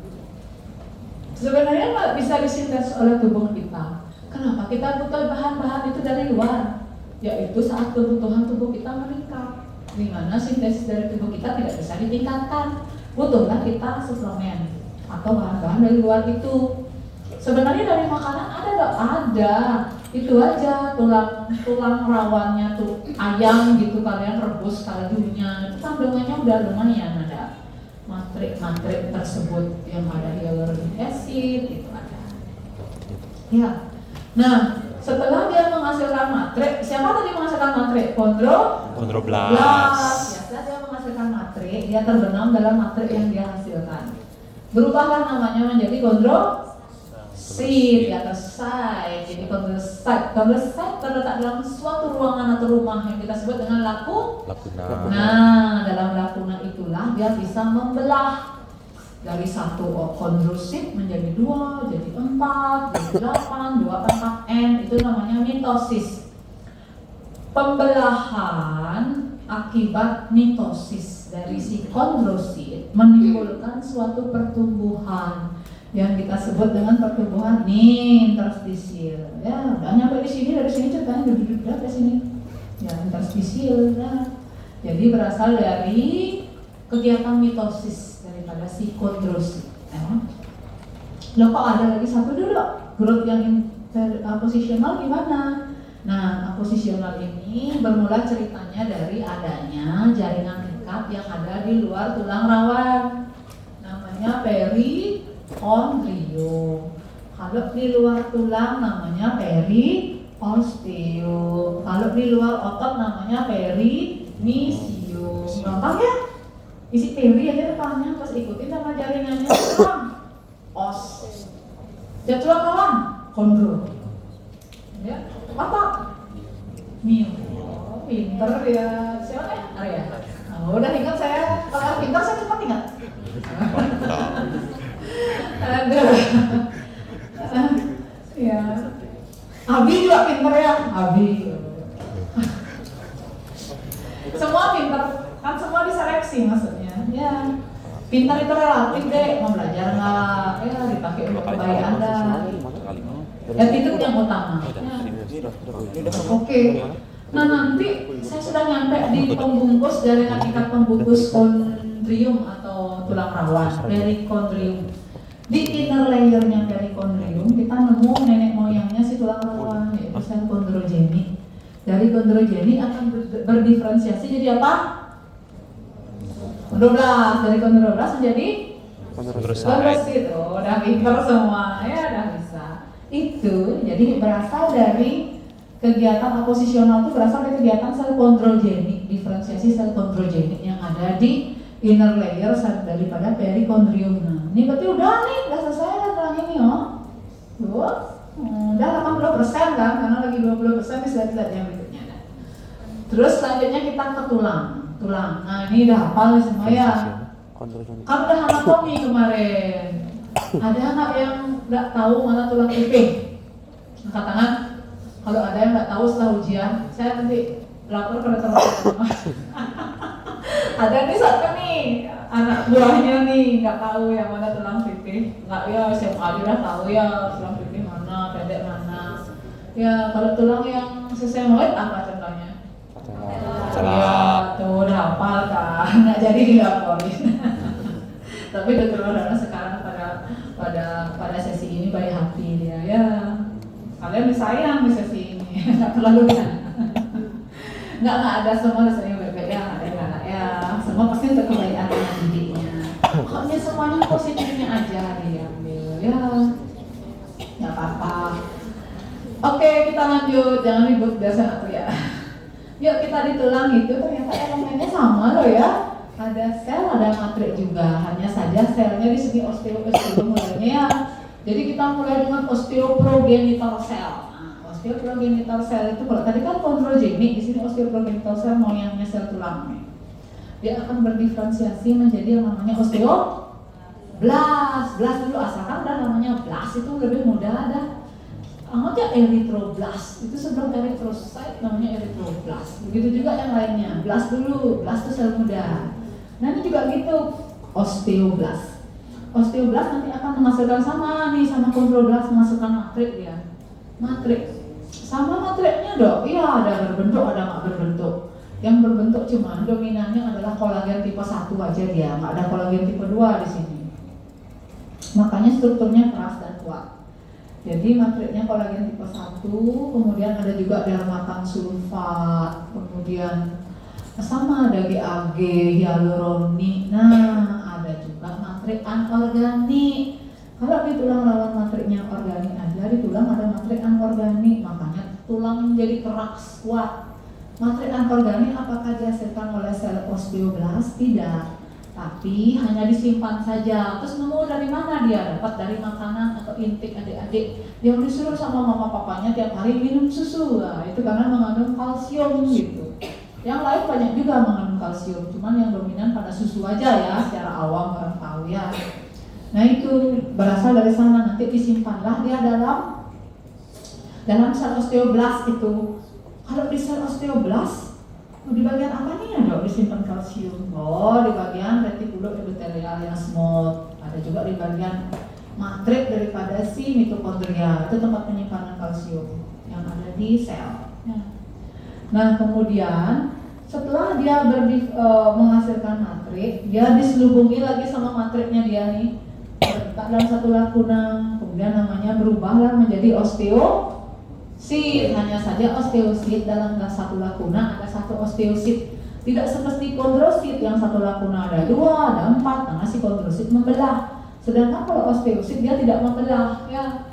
Sebenarnya bisa disintesis oleh tubuh kita. Kenapa? Kita butuh bahan-bahan itu dari luar, yaitu saat kebutuhan tubuh kita meningkat, di mana sintesis dari tubuh kita tidak bisa ditingkatkan. Butuhlah kita suplemen atau bahan-bahan dari luar itu. Sebenarnya dari makanan ada. Itu aja tulang rawannya tuh ayam gitu kalian rebus kaldunya, itu kandungannya udah lumayan ada matre tersebut yang ada hyaluronic acid itu ada. Ya. Nah, setelah dia menghasilkan matre, siapa tadi menghasilkan matre? Kondroblast. Ya, setelah dia menghasilkan matre, dia terbenam dalam matre yang dia hasilkan. Berubahlah namanya menjadi kondrosit atau site. Jadi kondrosit terletak dalam suatu ruangan atau rumah yang kita sebut dengan lakuna. Nah, dalam lakuna itulah dia bisa membelah dari satu kondrosit menjadi 2, jadi 4, jadi 8, 2/4N. Itu namanya mitosis. Pembelahan akibat mitosis dari si kondrosit menimbulkan suatu pertumbuhan yang kita sebut dengan pertumbuhan interstisil. Ya, udah nyampe di sini, dari sini ceritanya duduk ke sini. Ya, interstisil. Ya. Jadi berasal dari kegiatan mitosis daripada si kondrosit. Ya. Loh, kok ada lagi satu dulu? Growth yang posisional gimana? Nah, posisional ini bermula ceritanya dari adanya jaringan lekat yang ada di luar tulang rawan. Namanya perikondrium. Kalau di luar tulang namanya periosteum. Kalau di luar otot namanya perimysium. Gampang ya? Isi peri aja depannya, terus ikutin sama jaringannya. Os. Tulang rawan, kondro. Ya, apa? Mio. Pinter ya. Siapa ya? Arya. Nah, udah ingat saya. Kalau pinter saya cepat ingat. Ada. Ya. Abi juga pinter ya. Abi. Semua pinter. Kan semua diseleksi maksudnya. Ya. Pinter itu relatif deh. Mau belajar nggak? Ya dipakai untuk kebaikan Anda. Itu yang utama. Ya. Oke. Nah, nanti saya sudah nyampe di pembungkus jaringan ikat pembungkus kondrium atau tulang rawan, perikondrium. Di inner layernya perikondrium kita nemu nenek moyangnya si tulang rawan, yaitu sel kondrogenik. Dari kondrogenik akan berdiferensiasi jadi apa? Kondroblast. Dari kondroblast menjadi kondrosit. Oh, udah pinter semua ya, udah bisa. Itu jadi berasal dari kegiatan aposisional, itu berasal dari kegiatan sel kondrogenik, diferensiasi sel kondrogenik yang ada di inner layer daripada perikondrium. Nah, ini berarti udah selesai kan tulang ini udah 80% kan, karena lagi 20% di slide-slide yang berikutnya. Terus selanjutnya kita ke tulang. Nah, ini udah hafal semua ya. Kan udah anatomi kemarin. Ada nggak yang nggak tahu mana tulang iping? Angkat tangan. Kalau ada yang nggak tahu setelah ujian, saya nanti lapor pada teman-teman. Ada nih satu nih anak buahnya nih nggak tahu yang mana tulang pipih, nggak ya siapa aja udah tahu ya tulang pipih mana, pendek mana. Ya kalau tulang yang sesamoid apa contohnya? Ya tuh udah hafal kan, nggak jadi dilaporin. Tapi dokter Wardana sekarang pada sesi ini baik hati dia ya. Kalian disayang di sesi ini, nggak terlalu kan? Nggak ada semua rasanya baik-baik ya, ada ya. Semua pasti untuk kebaikan anak didiknya. Pokoknya semuanya positifnya aja diambil ya. Nggak apa-apa. Oke, kita lanjut, jangan ribut biasa tuh ya. Yuk kita di tulang itu ternyata elemennya sama loh ya. Ada sel, ada matrik juga. Hanya saja selnya di sini mulainya ya. Jadi kita mulai dengan osteoprogenital cell. Nah, osteoprogenital cell itu kalau tadi kan kondrogenik, di sini osteoprogenital cell moyangnya sel tulang nih. Dia akan berdiferensiasi menjadi yang namanya osteoblast. Blast dulu asalkan dan namanya blast itu lebih mudah ada. Anggapnya erythroblast, itu sebelum erythrocyte namanya erythroblast. Begitu juga yang lainnya, blast dulu, blast itu sel muda. Nah ini juga gitu, osteoblast. Osteoblast nanti akan menghasilkan sama nih, sama chondroblast menghasilkan matrik dia. Matrik, sama matriknya dok, iya ada berbentuk, ada nggak berbentuk. Yang berbentuk cuman dominannya adalah kolagen tipe 1 aja dia, nggak ada kolagen tipe 2 di sini. Makanya strukturnya keras dan kuat. Jadi matriknya kolagen tipe 1, kemudian ada juga dermatan sulfat, kemudian sama ada GAG, hyaluronik. Nah, ada juga matrik anorganik. Kalau di tulang lawan matriknya organik aja, di tulang ada matrik anorganik, makanya tulang menjadi keras kuat. Matrik anorganik apakah dihasilkan oleh sel osteoblast? Tidak. Tapi hanya disimpan saja. Terus nemu dari mana dia? Dapat dari makanan atau intake adik-adik yang disuruh sama mama papanya tiap hari minum susu. Nah, itu karena mengandung kalsium gitu. Yang lain banyak juga mengandung kalsium, cuman yang dominan pada susu aja ya, secara awam orang tahu ya. Nah itu berasal dari sana, nanti disimpanlah dia dalam sel osteoblast itu. Kalau di sel osteoblast di bagian apa nih ya dok disimpan kalsium? Oh di bagian retikulum epitelial yang smooth. Ada juga di bagian matrik daripada si mitokondria, itu tempat penyimpanan kalsium yang ada di sel. Nah kemudian setelah dia menghasilkan matrik, dia diselubungi lagi sama matriknya dia nih, terletak dalam satu lakuna, kemudian namanya berubahlah menjadi osteosit. Hanya saja osteosit dalam satu lakuna ada satu osteosit. Tidak seperti kondrosit yang satu lakuna ada 2, ada 4, karena si kondrosit membelah. Sedangkan kalau osteosit dia tidak membelah ya.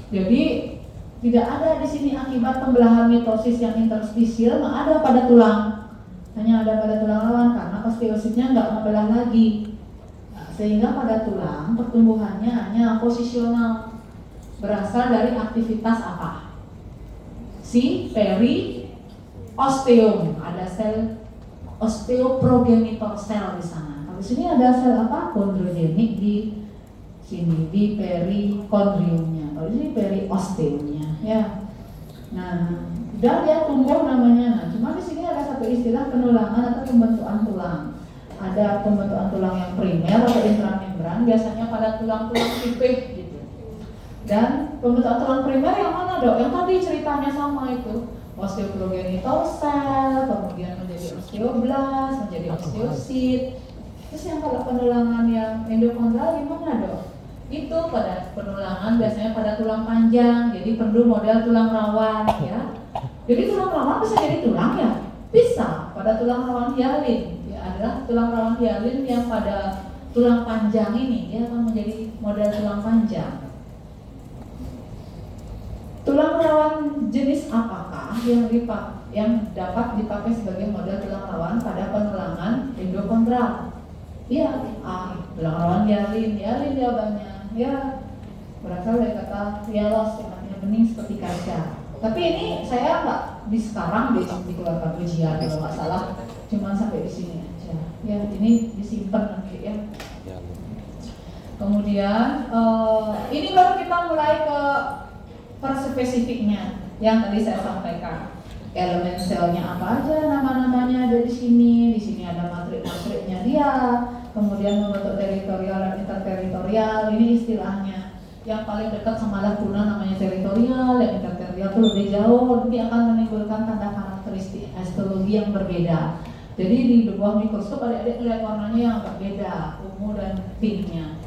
Jadi tidak ada di sini akibat pembelahan mitosis yang interstisial, nggak ada pada tulang, hanya ada pada tulang lawan karena osteositnya nggak membelah lagi. Nah, sehingga pada tulang pertumbuhannya hanya posisional, berasal dari aktivitas apa? Si periosteum, ada sel osteoprogenitor sel di sana. Di sini ada sel apa? Kondrogenik di sini di perikondriumnya. Kalau ini periosteumnya ya. Nah, dan dia tumbuh namanya. Nah, cuma di sini ada satu istilah penulangan atau pembentukan tulang. Ada pembentukan tulang yang primer atau intramembran, biasanya pada tulang-tulang pipih gitu. Dan pembentukan tulang primer yang mana dok? Yang tadi ceritanya sama itu. Osteoprogenital cell, kemudian menjadi osteoblast, menjadi osteosit. Terus yang kalau penulangan yang endokondral gimana dok? Itu pada penulangan biasanya pada tulang panjang, jadi perlu model tulang rawan ya. Jadi tulang rawan bisa jadi tulang ya? Bisa, pada tulang rawan hialin ya, adalah tulang rawan hialin yang pada tulang panjang ini dia akan menjadi model tulang panjang. Tulang rawan jenis apakah yang dapat dipakai sebagai model tulang rawan pada penulangan endokondral? Iya, tulang rawan hialin jawabannya. Ya, berasal dari kata hyalos yang artinya bening seperti kaca. Tapi ini saya nggak sekarang dikeluarkan ujian kalau nggak salah, cuma sampai di sini aja. Ya, ini disimpan nanti ya. Kemudian ini baru kita mulai ke perspesifiknya yang tadi saya sampaikan. Elemen selnya apa aja, nama-namanya ada di sini. Di sini ada matrik-matriknya dia, kemudian membentuk teritorial dan interteritorial, ini istilahnya. Yang paling dekat sama lakuna namanya teritorial, yang interteritorial itu lebih jauh, nanti akan menimbulkan tanda karakteristik histologi yang berbeda. Jadi di bawah mikroskop adik-adik lihat warnanya yang agak beda, ungu dan pinknya.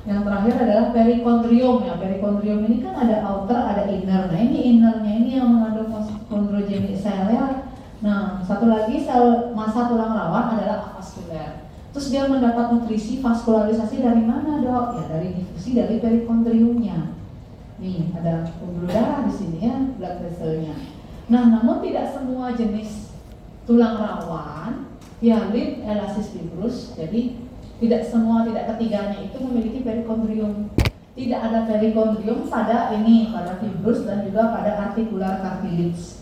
Yang terakhir adalah perikondrium ya. Perikondrium ini kan ada outer, ada inner. Nah ini innernya ini yang mengandung kondrogenik sel ya. Nah satu lagi sel massa tulang rawan adalah avaskuler. Terus dia mendapat nutrisi vaskularisasi dari mana dok? Ya dari difusi dari perikondriumnya. Nih ada pembuluh darah di sini ya, blood vesselnya. Nah namun tidak semua jenis tulang rawan hialin elasis fibrus, jadi tidak ketiganya itu memiliki perikondrium. Tidak ada perikondrium pada fibrus dan juga pada articular cartilage.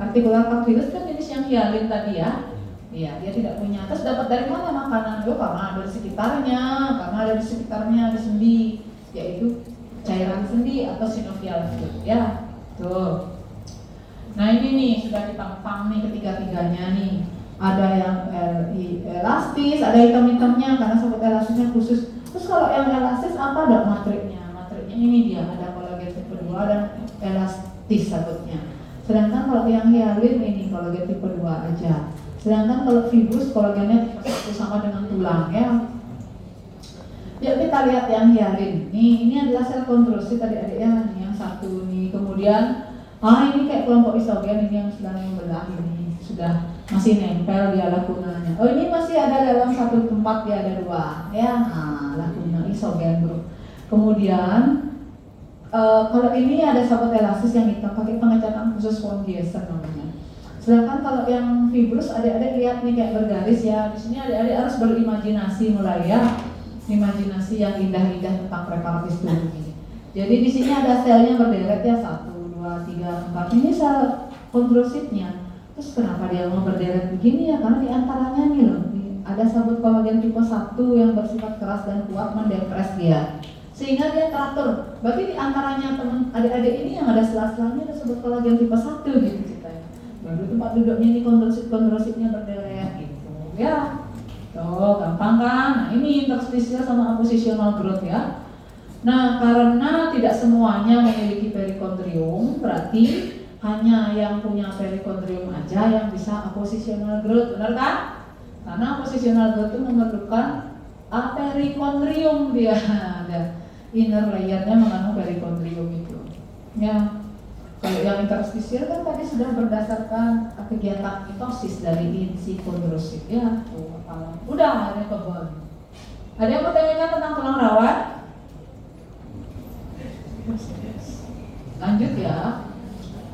Articular cartilage kan jenis yang hialin tadi ya. Iya, dia tidak punya. Terus dapat dari mana makanan? Karena ada di sekitarnya di sendi, yaitu cairan sendi atau sinovial fluid ya. Tuh. Nah ini nih sudah ditampang nih ketiga-tiganya nih. Ada yang elastis, ada hitam-hitamnya karena sobat elastisnya khusus. Terus kalau yang elastis apa dok matriknya? Matriknya ini dia, ada kolagen tipe 2 dan elastis sabutnya. Sedangkan kalau yang hialin ini kolagen tipe 2 aja. Sedangkan kalau fibrus kolagennya tipe 1 sama dengan tulang ya. Ya kita lihat yang hialin. Ini adalah sel kondrosit adik-adik ya, ini yang satu nih. Kemudian ini kayak kelompok isogen ini yang sedang membelah ini sudah masih nempel dia lakunanya. Oh ini masih ada dalam satu tempat dia ada dua ya. Nah lakuna isogen grup. Kemudian kalau ini ada sahabat elastis yang hitam pakai pengecatan khusus von Giesen namanya. Sedangkan kalau yang fibrus adik-adik lihat nih kayak bergaris ya. Di sini adik-adik harus berimajinasi mulai ya. Imajinasi yang indah-indah tentang preparatif tubuh ini. Jadi di sini ada selnya berderet ya 1, 2, 3, 4. Ini sel kondrositnya. Terus kenapa dia mau berderet begini ya? Karena diantaranya nih loh, ada sabut kolagen tipe 1 yang bersifat keras dan kuat mendepres dia, sehingga dia teratur. Berarti diantaranya teman adik-adik ini yang ada sela-selanya ada sabut kolagen tipe 1 gitu ceritanya. Baru tempat duduknya ini kondrositnya berderet gitu ya. Tuh gampang kan? Nah ini interstisial sama positional growth ya. Nah karena tidak semuanya memiliki perikondrium, berarti hanya yang punya perikondrium aja yang bisa positional growth, benar kan? Karena positional growth itu memerlukan perikondrium dia, ada inner layernya mengandung perikondrium itu. Ya, kalau yang interstisial kan tadi sudah berdasarkan kegiatan mitosis dari insi kondrosit ya. Udah ada kebun. Ada yang mau tanyakan tentang tulang rawan? Lanjut ya.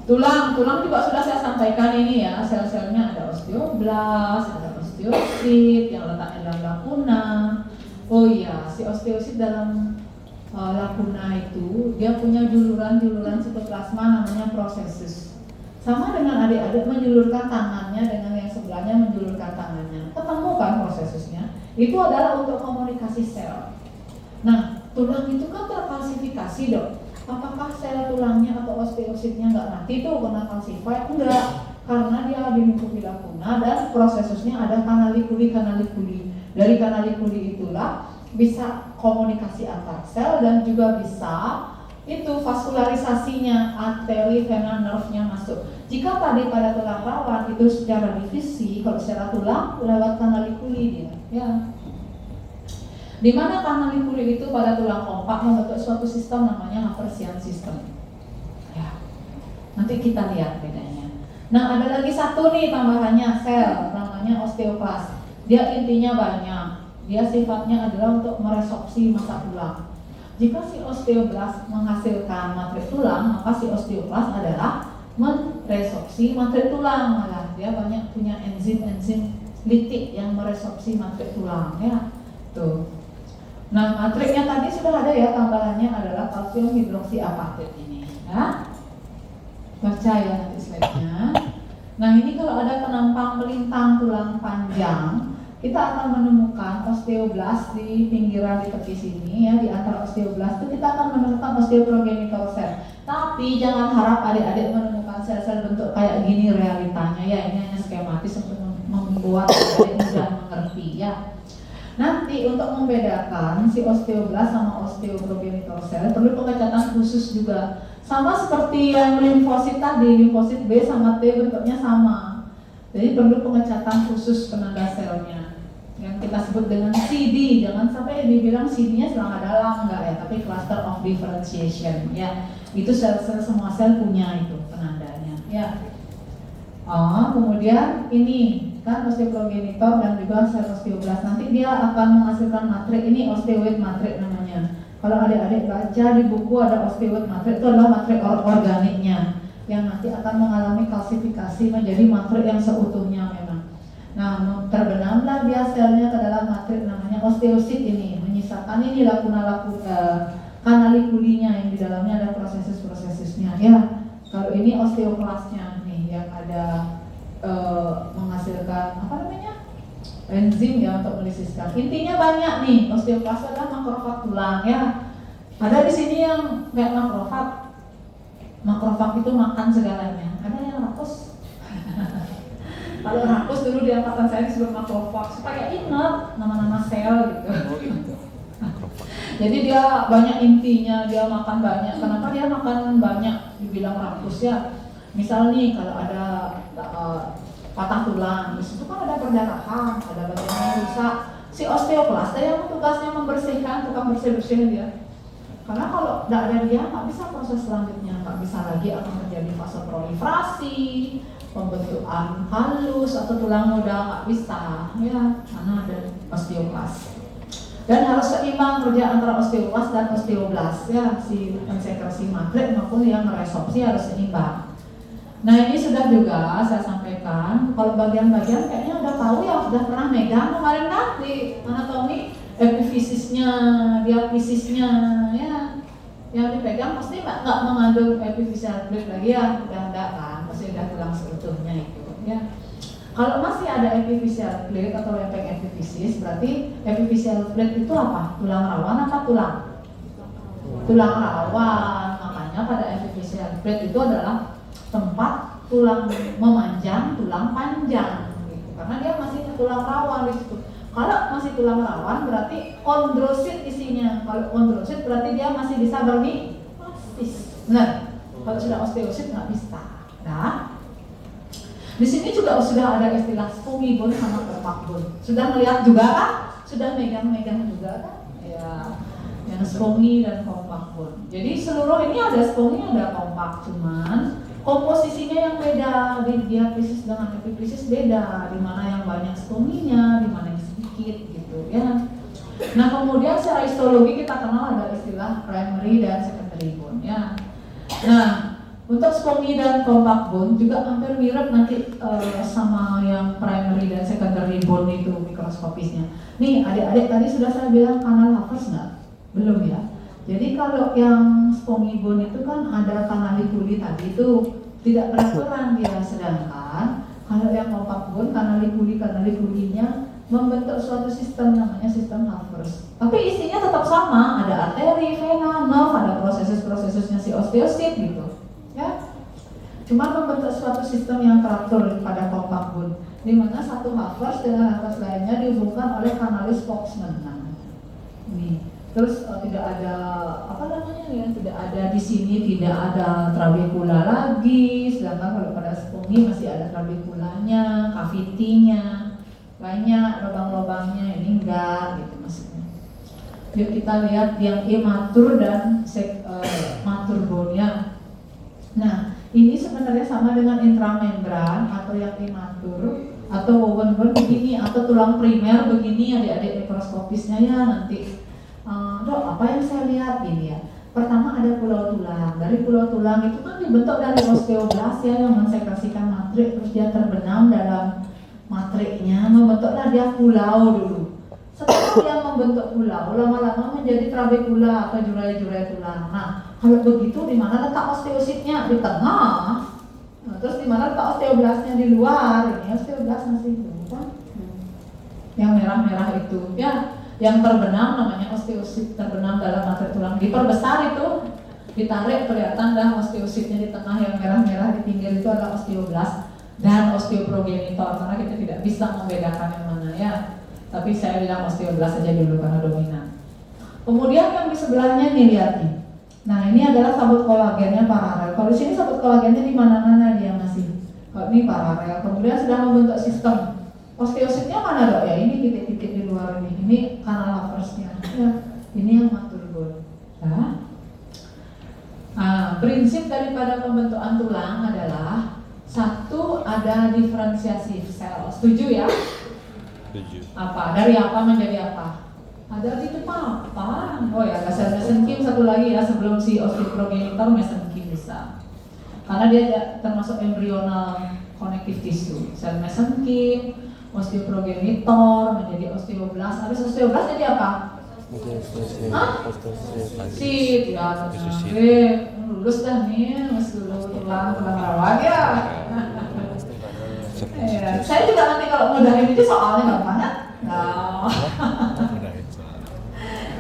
Tulang juga sudah saya sampaikan ini ya, sel-selnya ada osteoblas, ada osteosit yang letaknya dalam lakuna. Oh iya, si osteosit dalam lakuna itu dia punya juluran sitoplasma namanya prosesus. Sama dengan adik-adik menjulurkan tangannya dengan yang sebelahnya menjulurkan tangannya. Ketemu kan prosesusnya? Itu adalah untuk komunikasi sel. Nah, tulang itu kan terklasifikasi dok. Apakah sel tulangnya atau osteositnya nggak mati tuh kena kalsified? Enggak, karena dia dilingkupi lakuna dan prosesusnya ada kanalikuli. Dari kanalikuli itulah bisa komunikasi antar sel dan juga bisa itu vaskularisasinya, arteri, vena, nerve-nya masuk. Jika tadi pada tulang rawan itu secara divisi, kalau secara tulang lewat kanalikuli dia, ya. Di mana kanalikuli itu pada tulang kompak membentuk suatu sistem namanya Haversian system. Ya, nanti kita lihat bedanya. Nah, ada lagi satu nih tambahannya sel, namanya osteoklas. Dia intinya banyak. Dia sifatnya adalah untuk meresorpsi massa tulang. Jika si osteoblas menghasilkan matrik tulang, maka si osteoklas adalah meresorpsi matrik tulang. Malah dia banyak punya enzim-enzim litik yang meresorpsi matrik tulang ya. Tuh. Nah, matriknya tadi sudah ada ya, tambahannya adalah kalsium hidroksiapatit ini ya. Baca ya nanti slide-nya. Nah, ini kalau ada penampang melintang tulang panjang, kita akan menemukan osteoblas di pinggiran di tepi sini ya, di antara osteoblas itu kita akan menemukan osteoprogenitor cell. Tapi jangan harap adik-adik menemukan sel-sel bentuk kayak gini realitanya ya, ini hanya skema sistematis untuk membuat adik mudah mengerti ya. Nanti untuk membedakan si osteoblast sama osteoprogenitor cell perlu pengecatan khusus juga. Sama seperti yang limfosit tadi, limfosit B sama T bentuknya sama. Jadi perlu pengecatan khusus penanda selnya yang kita sebut dengan CD. Jangan sampai dibilang CD-nya selangkah dalam, enggak ya, tapi cluster of differentiation ya. Itu sel-sel, semua sel punya itu penandanya ya. Kemudian ini kan osteoprogenitor dan juga sel osteoblast. Nanti dia akan menghasilkan matrik, ini osteoid matrik namanya. Kalau adik-adik baca di buku ada osteoid matrik, itu adalah matrik organiknya yang nanti akan mengalami kalsifikasi menjadi matrik yang seutuhnya memang. Nah, terbenamlah dia selnya ke dalam matrik namanya osteosit ini, menyisakan ini kanalikulinya yang di dalamnya ada proses-prosesnya ya. Kalau ini osteoklastnya nih yang ada menghasilkan apa namanya? Enzim ya untuk melisiskan. Intinya banyak nih, osteoklast adalah makrofag tulang ya. Ada di sini yang kayak makrofag. Makrofag itu makan segalanya. Ada yang rakus. Kalau rakus dulu di angkatan saya disebut makrofag supaya ingat nama-nama sel gitu. Jadi dia banyak intinya, dia makan banyak. Kenapa dia makan banyak dibilang rakus ya? Misal nih kalau ada patah tulang, di situ kan ada perdarahan, ada bagian yang rusak. Si osteoklast yang tugasnya membersihkan, tukang bersih-bersih dia. Karena kalau tidak ada dia, nggak bisa proses selanjutnya, nggak bisa lagi akan terjadi fase proliferasi, pembentukan halus atau tulang muda, nggak bisa, ya, karena ada osteoklast. Dan harus seimbang kerja antara osteoklast dan osteoblast, ya, si pensekresi matrik maupun yang meresorpsi harus seimbang. Nah ini sudah juga saya sampaikan, kalau bagian-bagian kayaknya udah tahu ya, sudah pernah megang kemarin nanti anatomi epifisisnya, diafisisnya ya, yang dipegang pasti nggak mengandung epifisial plate lagi ya, udah enggak kan, pasti udah tulang seutuhnya itu ya. Kalau masih ada epifisial plate atau lempeng epifisis, berarti epifisial plate itu apa? Tulang rawan apa tulang? Tulang rawan, makanya pada epifisial plate itu adalah tempat tulang memanjang, tulang panjang gitu. Karena dia masih tulang rawan di situ. Kalau masih tulang rawan berarti kondrosit isinya. Kalau kondrosit berarti dia masih bisa bermimesis. Benar. Kalau sudah osteosit nggak bisa. Nah, di sini juga sudah ada istilah spongy bone sama compact bone. Sudah melihat juga kan? Sudah megang-megang juga kan? Ya, yang spongy dan compact bone. Jadi seluruh ini ada spongy, ada compact, cuman komposisinya yang beda. Di diafisis dengan epifisis beda. Di mana yang banyak spongy-nya, di mana yang sedikit gitu ya. Nah kemudian secara histologi kita kenal ada istilah primary dan secondary bone ya. Nah untuk spongy dan compact bone juga hampir mirip nanti sama yang primary dan secondary bone itu mikroskopisnya. Nih adik-adik tadi sudah saya bilang kanal Havertz nggak? Belum ya. Jadi kalau yang spongy bone itu kan ada kanalikuli tadi itu tidak beraturan dia, sedangkan kalau yang compact bone kanalikulinya membentuk suatu sistem namanya sistem Havertz. Tapi isinya tetap sama, ada arteri, vena, nerve, ada proses-prosesnya si osteosit gitu. Ya. Cuma membentuk suatu sistem yang teratur pada compact bone, di mana satu Havertz dengan Havertz lainnya dihubungkan oleh kanalis Foxman. Nah, ini. Terus tidak ada apa namanya ya, tidak ada di sini, tidak ada trabekula lagi, sedangkan kalau pada spongy masih ada trabekulanya, cavity-nya, banyak lubang-lubangnya, ini enggak gitu maksudnya. Yuk kita lihat yang imatur dan matur bone ya. Nah ini sebenarnya sama dengan intramembran atau yang imatur atau woven bone begini atau tulang primer begini adik-adik mikroskopisnya ya nanti. Dok, apa yang saya lihat ini ya? Pertama ada pulau tulang. Dari pulau tulang itu kan dibentuk dari osteoblast ya yang mensekresikan matrik, terus dia terbenam dalam matriknya, membentuklah dia pulau dulu. Setelah dia membentuk pulau, lama-lama menjadi trabekula atau jurai-jurai tulang. Nah, kalau begitu di mana letak osteositnya? Di tengah. Nah, terus di mana letak osteoblastnya? Di luar. Ini osteoblast masih bukan? Yang merah-merah itu ya. Yang terbenam namanya osteosit, terbenam dalam matrik tulang. Diperbesar itu, ditarik kelihatan dah osteositnya di tengah, yang merah-merah di pinggir itu adalah osteoblast. dan osteoprogenitor, karena kita tidak bisa membedakan yang mana ya. Tapi saya bilang osteoblas saja dulu karena dominan. Kemudian yang di sebelahnya nih, lihat nih. Nah, ini adalah sabut kolagennya paralel. Kalau di sini sabut kolagennya di mana-mana dia masih. Kalau ini paralel. Kemudian sudah membentuk sistem. Osteositnya mana dok ya? Ini titik-titik di luar ini. Ini kanal laversnya. Ya, ini yang matur bone. Nah, prinsip daripada pembentukan tulang adalah satu, ada diferensiasi sel. Setuju ya? Setuju. Apa? Dari apa menjadi apa? Ada di depan apa? Oh ya, ada sel mesenkim satu lagi ya sebelum si osteoprogenitor mesenkim bisa. Karena dia termasuk embryonal connective tissue. Sel mesenkim, osteoprogenitor menjadi osteoblas. Habis osteoblas jadi apa? Sit ya, lulus dah nih, masih tulang rawan ya. Saya juga nanti kalau mudahin itu soalnya gampang kan? Nah.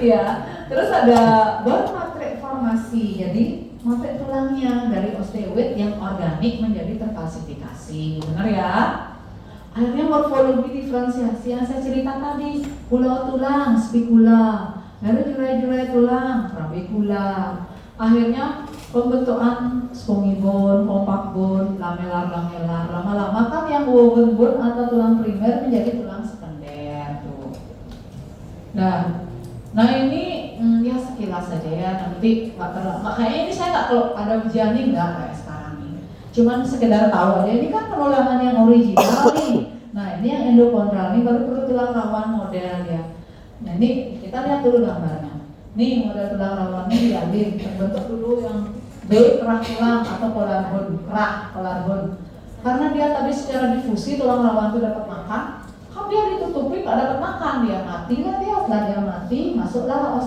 Iya, terus ada bone matrix formasi. Jadi matrix tulangnya dari osteoid yang organik menjadi terkalsifikasi, benar ya? Akhirnya morfologi diferensiasi yang saya cerita tadi, pulau tulang, spikula, lalu jurai-jurai tulang, trabekula. Akhirnya pembentukan spongy bone, compact bone, lamelar. Lama-lama kan yang woven bone atau tulang primer menjadi tulang sekunder tuh. Nah ini ya sekilas saja ya, nanti makanya ini saya nggak, kalau ada ujian nih nggak kayak sekarang ini, cuman sekedar tahu aja. Ini kan penulangan yang original nih. Nah ini yang endokondral, ini baru perlu tulang rawan model ya. Nah ini kita lihat dulu gambarnya. Nih model tulang rawannya diambil, terbentuk dulu yang B kerak tulang atau polar bone, kerak polar bone. Karena dia tadi secara difusi tulang rawan itu dapat makan. Dia ditutupi nggak dapat makan, dia mati lah dia. Setelah dia mati, masuklah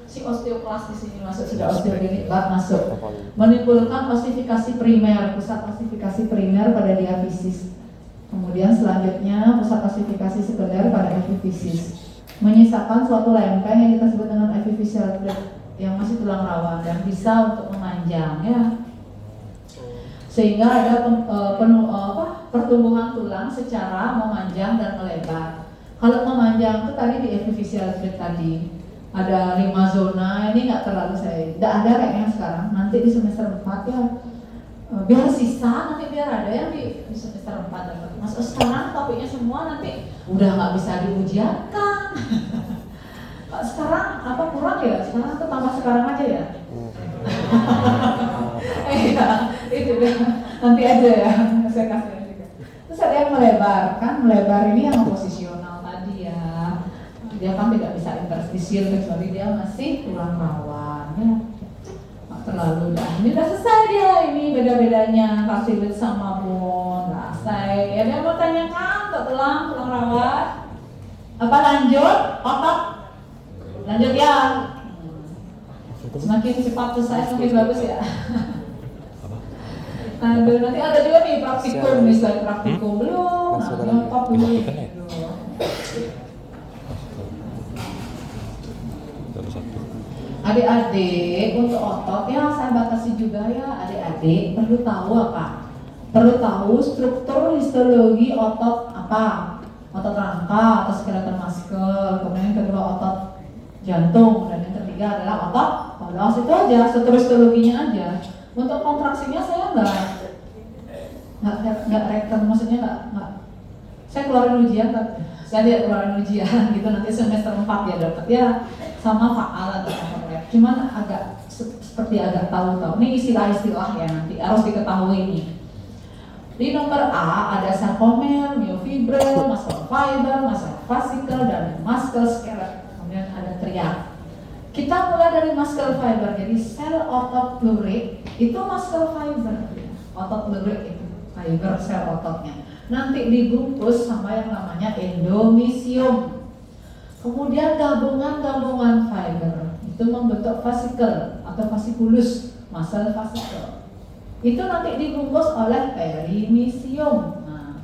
si osteoklas di sini masuk, sudah osteogenitat masuk, menimbulkan ossifikasi primer, pusat ossifikasi primer pada diafisis. Kemudian selanjutnya pusat ossifikasi sekunder pada epifisis, menyisakan suatu lempeng yang kita sebut dengan epiphyseal plate yang masih tulang rawan dan bisa untuk memanjang ya. Sehingga ada pertumbuhan tulang secara memanjang dan melebar. Kalau memanjang itu tadi di epiphyseal plate tadi ada 5 zona, ini nggak terlalu tidak ada kayaknya sekarang. Nanti di semester 4 ya, biar sisa nanti biar ada yang di semester 4 dapat. Masuk sekarang topiknya semua nanti udah nggak bisa diujiakan. Sekarang apa kurang ya? Sekarang tuh tambah sekarang aja ya. Iya, itu deh. Nanti aja ya, saya kasih juga. Terus ada yang melebar, kan melebar ini yang posisional tadi ya. Dia kan tidak bisa interstisial kecuali dia masih tulang rawan ya. Nggak terlalu dah. Ini udah selesai dia, ini beda-bedanya cartilage sama bone. Nggak selesai. Ada yang mau tanyakan untuk tulang rawan? Apa lanjut? Otot? Lanjut ya. Semakin cepat selesai semakin bagus ya. Aduh, nanti ada juga nih praktikum, misalnya praktikum belum, nyontok dulu. Adik-adik untuk otot ya saya batasi juga ya, adik-adik perlu tahu apa? Perlu tahu struktur histologi otot apa? Otot rangka atau skeleton muscle, kemudian yang kedua otot jantung, dan yang ketiga adalah otot polos. Itu aja, struktur histologinya aja. Untuk kontraksinya saya nggak rekam, maksudnya nggak. Saya keluarin ujian, saya tidak keluarin ujian gitu, nanti semester 4 ya dapat ya sama faal atau apa ya. Cuman agak seperti agak tahu-tahu. Ini istilah-istilah ya nanti harus diketahui nih. Di nomor A ada sarkomer, myofibril, muscle fiber, muscle fascicle, dan muscle skeleton. Kemudian ada triad. Kita mulai dari muscle fiber, jadi sel otot lurik itu muscle fiber, otot lurik itu fiber sel ototnya. Nanti dibungkus sama yang namanya endomysium. Kemudian gabungan-gabungan fiber itu membentuk fascicle atau fasciculus, muscle fascicle. Itu nanti dibungkus oleh perimysium. Nah,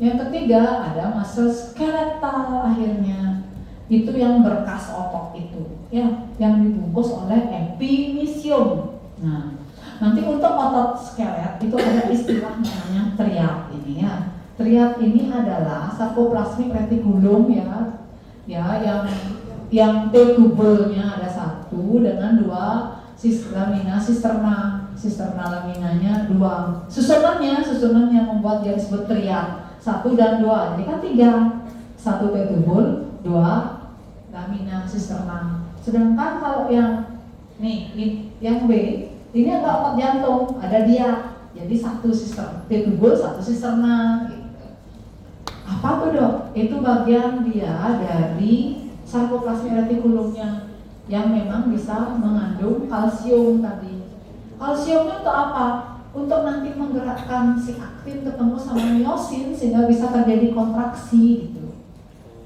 yang ketiga ada muscle skeletal akhirnya. Itu yang berkas otot itu ya, yang dibungkus oleh epimysium. Nah, nanti untuk otot skelet itu ada istilah namanya triad. ini ya. Triad ini adalah sarkoplasmik retikulum ya, yang T-tubulnya ada satu dengan dua lamina sisterna laminanya dua. Susunannya membuat dia disebut triad, 1 dan 2. Jadi kan 3, 1 T-tubul, 2 lamina sisterna. Sedangkan kalau yang yang B ini ada otot jantung, ada dia. Jadi 1 sister T-tubul, 1 sisterna gitu. Apa tuh dok? Itu bagian dia dari sarkoplasmik retikulumnya yang memang bisa mengandung kalsium tadi. Kalsiumnya untuk apa? Untuk nanti menggerakkan si aktin ketemu sama miosin sehingga bisa terjadi kontraksi gitu.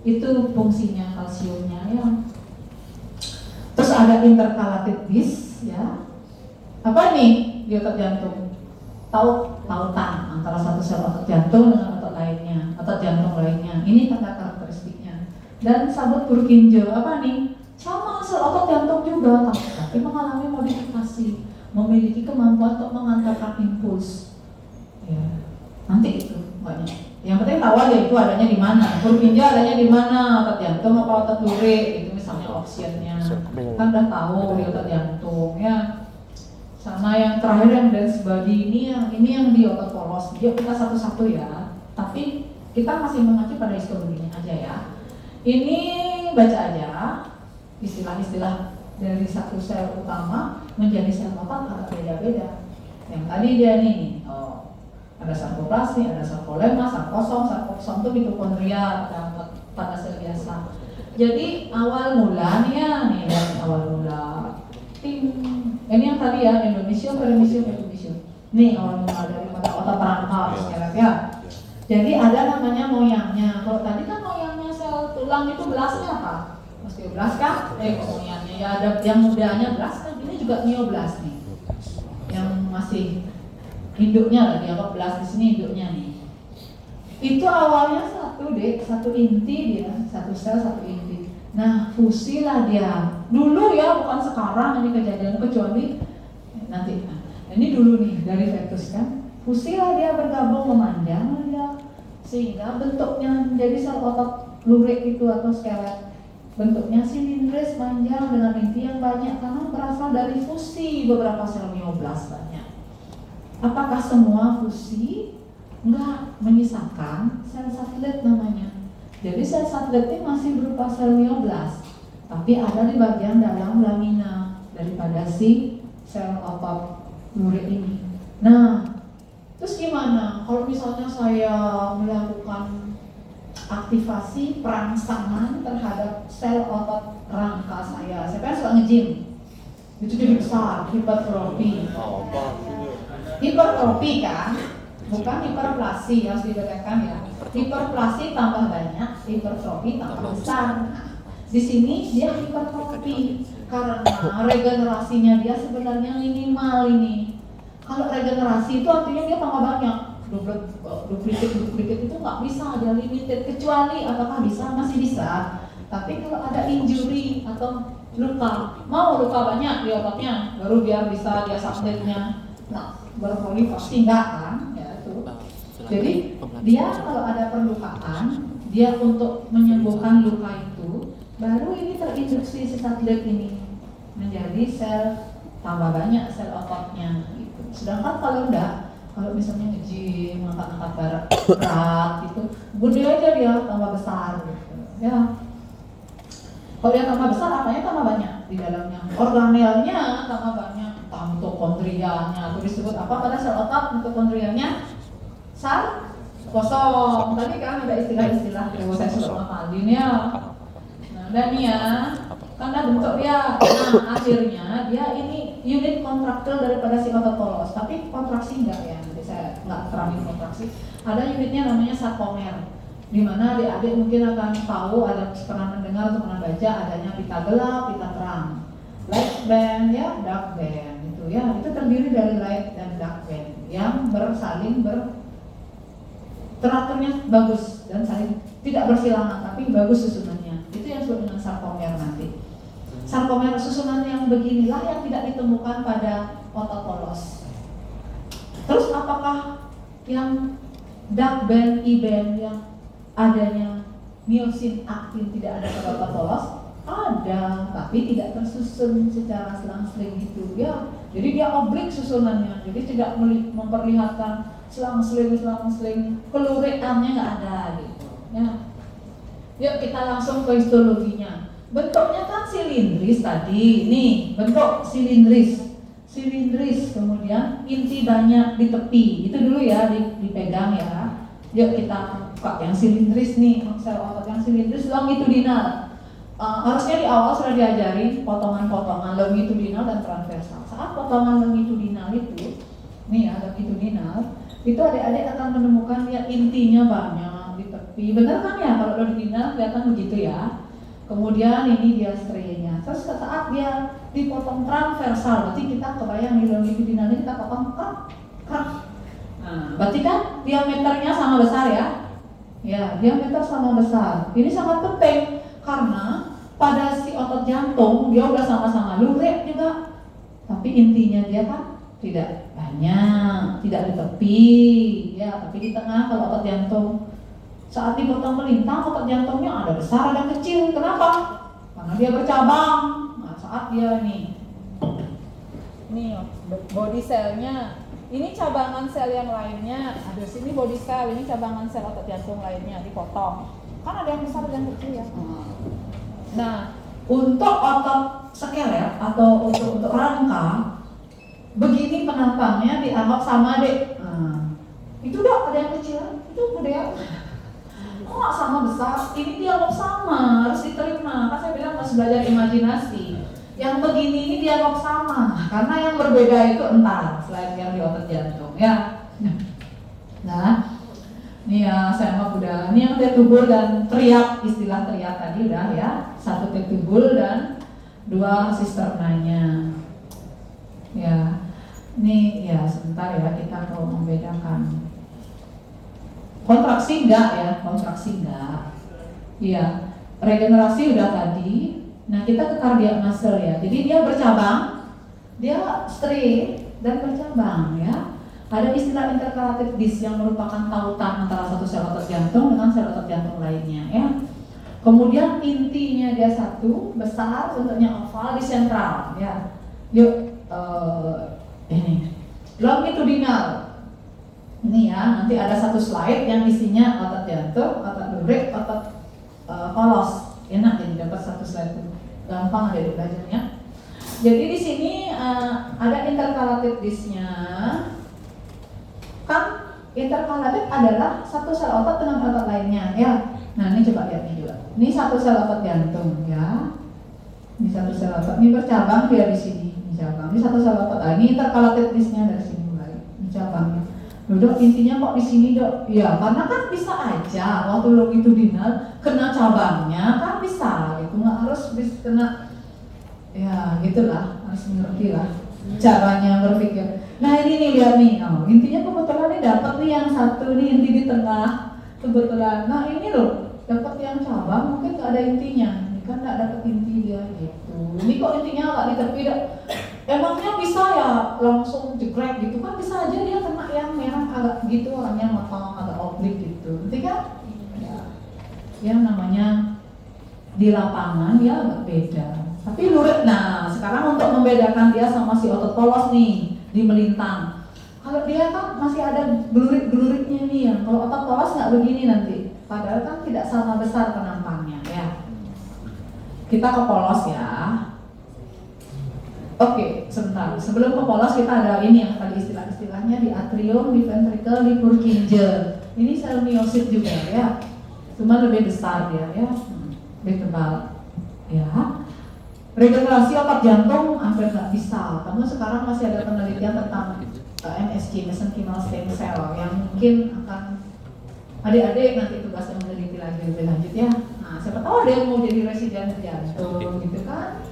Itu fungsinya kalsiumnya ya. Terus ada intercalated disc ya. Apa nih di otot jantung? Tautan antara satu sel otot jantung dengan otot jantung lainnya. Ini tanda karakteristiknya. Dan sabut Purkinje apa nih? Sama sel otot jantung juga, tapi mengalami modifikasi, memiliki kemampuan untuk mengantarkan impuls. Ya, nanti itu banyak. Yang penting tahu aja itu adanya di mana. Purkinje adanya di mana? Otot jantung apa otot lurik? Itu misalnya optionnya. Kan udah tahu di otot jantung ya. Sama yang terakhir yang dance body ini yang di otot polos. Dia kita satu-satu ya. Tapi kita masih mengacu pada histologinya aja ya. Ini baca aja istilah-istilah dari satu sel utama menjadi sel otot agak beda-beda. Yang tadi dia nih, ada sarkoplasmi, ada sarkolema, sarkosom itu mitokondria pada sel biasa. Jadi awal mula nih ya, awal mula ini yang tadi ya, endomysium. Nih awal mula daripada otot rangka skelet ya. Jadi ada namanya moyangnya. Kalau tadi kan moyangnya sel tulang itu belasnya apa? Osteoblast kan? Moyangnya ya ada yang mudanya belas kan, ini juga mioblast nih. Yang masih induknya lah, dianggap belas di sini induknya nih. Itu awalnya satu inti dia, satu sel satu inti. Nah fusi lah dia. Dulu ya, bukan sekarang ini kejadian, kecuali nanti. Nah, ini dulu nih dari fetus kan. Fusi lah dia bergabung memanjang dia sehingga bentuknya menjadi sel otot lurik itu atau skelet. Bentuknya silindris panjang dengan inti yang banyak karena berasal dari fusi beberapa sel mioblast banyak. Apakah semua fusi? Enggak, menyisakan sel satelit namanya. Jadi sel satelit ini masih berupa sel mioblast, tapi ada di bagian dalam lamina daripada si sel otot lurik ini. Nah, terus gimana kalau misalnya saya melakukan aktivasi perangsangan terhadap sel otot rangka saya kan suka nge-gym, itu jadi besar, hipertrofi. Hipertrofi kan, bukan hiperplasi, harus dibedakan ya. Hiperplasi tambah banyak, hipertrofi tambah besar. Nah, di sini dia hipertrofi karena regenerasinya dia sebenarnya minimal ini. Kalau regenerasi itu artinya dia tambah banyak. Duplicate itu nggak bisa, dia limited, kecuali apakah bisa, masih bisa. Tapi kalau ada injury atau luka, mau luka banyak di ototnya, baru biar bisa dia subnetnya. Nah, berproliferasi enggak kan? Ya itu. Jadi dia kalau ada perlukaan, dia untuk menyembuhkan luka itu, baru ini terinduksi si satelit ini menjadi sel tambah banyak sel ototnya. Gitu. Sedangkan kalau enggak, kalau misalnya nge-gym, angkat-angkat berat gitu, gede aja dia tambah besar gitu. Ya. Kalau dia tambah besar, apanya tambah banyak di dalamnya. Organelnya tambah banyak, mitokondrianya, atau disebut apa pada sel otot mitokondrianya? Sar kosong. Tadi kan ada istilah-istilah saya sudah ngapalin ya. Nah, dan ya, karena bentuk dia, nah akhirnya dia ini unit kontraktil daripada si otot polos, tapi kontraksi enggak ya, nanti saya nggak terangin kontraksi. Ada unitnya namanya sarkomer, di mana adik-adik mungkin akan tahu, ada pernah mendengar atau pernah baca adanya pita gelap, pita terang, light band ya, dark band itu ya, itu terdiri dari light dan dark band yang bersaling teraturnya bagus dan saling tidak bersilangan, tapi bagus susunannya. Itu yang disebut dengan sarkomer nanti. Sarkomer susunan yang beginilah yang tidak ditemukan pada otot polos. Terus apakah yang dark band, E-band yang adanya myosin aktin tidak ada pada otot polos? Ada, tapi tidak tersusun secara selang-seling gitu ya. Jadi dia oblik susunannya, jadi tidak memperlihatkan selang-seling, keluriannya nggak ada gitu. Ya. Yuk kita langsung ke histologinya. Bentuknya kan silindris tadi, nih bentuk silindris, kemudian inti banyak di tepi, itu dulu ya dipegang ya. Yuk kita buka yang silindris nih, sel otot yang silindris longitudinal. Harusnya di awal sudah diajarin potongan-potongan longitudinal dan transversal. Saat potongan longitudinal itu, nih ya longitudinal, itu adik-adik akan menemukan ya intinya banyak di tepi. Benar kan ya kalau longitudinal kelihatan begitu ya. Kemudian ini diastrenya. Terus saat dia dipotong transversal, berarti kita kebayang di longitudinal ini kita potong krak. Nah, berarti kan diameternya sama besar ya. Ya, diameter sama besar. Ini sangat penting karena pada si otot jantung dia udah sama-sama lurik juga, tapi intinya dia kan tidak banyak, tidak di tepi, ya, tapi di tengah. Kalau otot jantung saat dipotong melintang, otot jantungnya ada besar, ada kecil. Kenapa? Karena dia bercabang. Nah, saat dia nih body cellnya, ini cabangan sel yang lainnya, ada sini body cell, ini cabangan sel otot jantung lainnya dipotong. Kan ada yang besar dan yang kecil ya. Nah, untuk otot skelet atau untuk rangka, begini penampangnya dianggap sama dek. Itu dok ada yang kecil, itu gede. Kok nggak sama besar? Ini dianggap sama, harus diterima. Kan saya bilang harus belajar imajinasi. Yang begini ini dianggap sama, karena yang berbeda itu entar selain yang di otot jantung ya. Nah. Ini ya, saya mah udah, ini yang tetubul dan teriak, istilah teriak tadi udah ya. 1 tetubul dan 2 sisternanya. Ya, ini ya sebentar ya kita mau membedakan. Kontraksi enggak ya, kontraksi enggak. Iya, regenerasi udah tadi. Nah kita ke cardiac muscle ya, jadi dia bercabang, dia straight dan bercabang ya. Ada istilah intercalated disc yang merupakan tautan antara satu sel otot jantung dengan sel otot jantung lainnya ya. Kemudian intinya dia satu, besar, bentuknya oval di sentral ya. Yuk ini longitudinal. Ini ya, nanti ada satu slide yang isinya otot jantung, otot lurik, otot polos. Enak jadi dapat satu slide itu. Gampang ada belajarnya. Jadi di sini ada intercalated disc-nya. Kan intercalated adalah satu sel otot dengan otot lainnya ya. Nah ini coba lihat nih juga. Ini satu sel otot jantung ya. Ini satu sel otot. Ini bercabang dia di sini. Ini cabang. Ini satu sel otot. Nah, ini intercalated disc-nya dari sini mulai. Ini cabangnya. Dok intinya kok di sini dok? Ya karena kan bisa aja waktu longitudinal kena cabangnya kan bisa. Itu nggak harus bisa kena. Ya gitulah harus mengerti lah caranya berpikir. Nah ini nih lihat nih, intinya kebetulan nih dapat nih yang satu nih inti di tengah kebetulan. Nah ini loh dapat yang cabang mungkin nggak ada intinya, ini kan nggak dapat inti dia gitu. Ini kok intinya nggak di tepi dok? Emangnya bisa ya langsung jegrek gitu kan bisa aja dia kena yang merah agak gitu orangnya motong agak oblik gitu. Nanti kan ya, yang namanya di lapangan ya agak beda. Tapi lurik, nah sekarang untuk membedakan dia sama si otot polos nih di melintang. Kalau dia kan masih ada gelurik-geluriknya nih ya. Kalau otot polos nggak begini nanti. Padahal kan tidak sama besar penampangnya ya. Kita ke polos ya. Oke, sebentar. Sebelum ke polos kita ada ini yang tadi istilah-istilahnya di atrium, di ventricle, di Purkinje. Ini sel miosit juga ya. Cuma lebih besar dia ya. Lebih tebal. Ya. Regenerasi otot jantung hampir nggak bisa, karena sekarang masih ada penelitian tentang MSC, mesenchymal stem cell, yang mungkin akan adik-adik nanti tugasnya meneliti lagi lebih lanjut ya. Nah, siapa tahu ada yang mau jadi residen jantung gitu kan.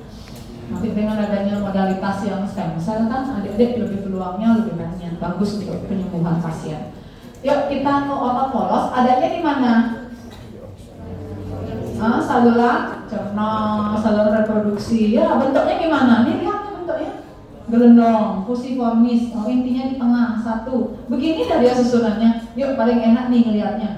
Nanti dengan adanya modalitas yang stem cell kan, adik-adik lebih peluangnya lebih banyak, bagus untuk penyembuhan pasien. Yuk kita ke otot polos, adanya di mana? Saluran cerna, saluran reproduksi. Ya bentuknya gimana? Nih lihat bentuknya. gelendong, fusiformis, intinya di tengah satu. Begini dah dia susunannya. Yuk paling enak nih ngelihatnya.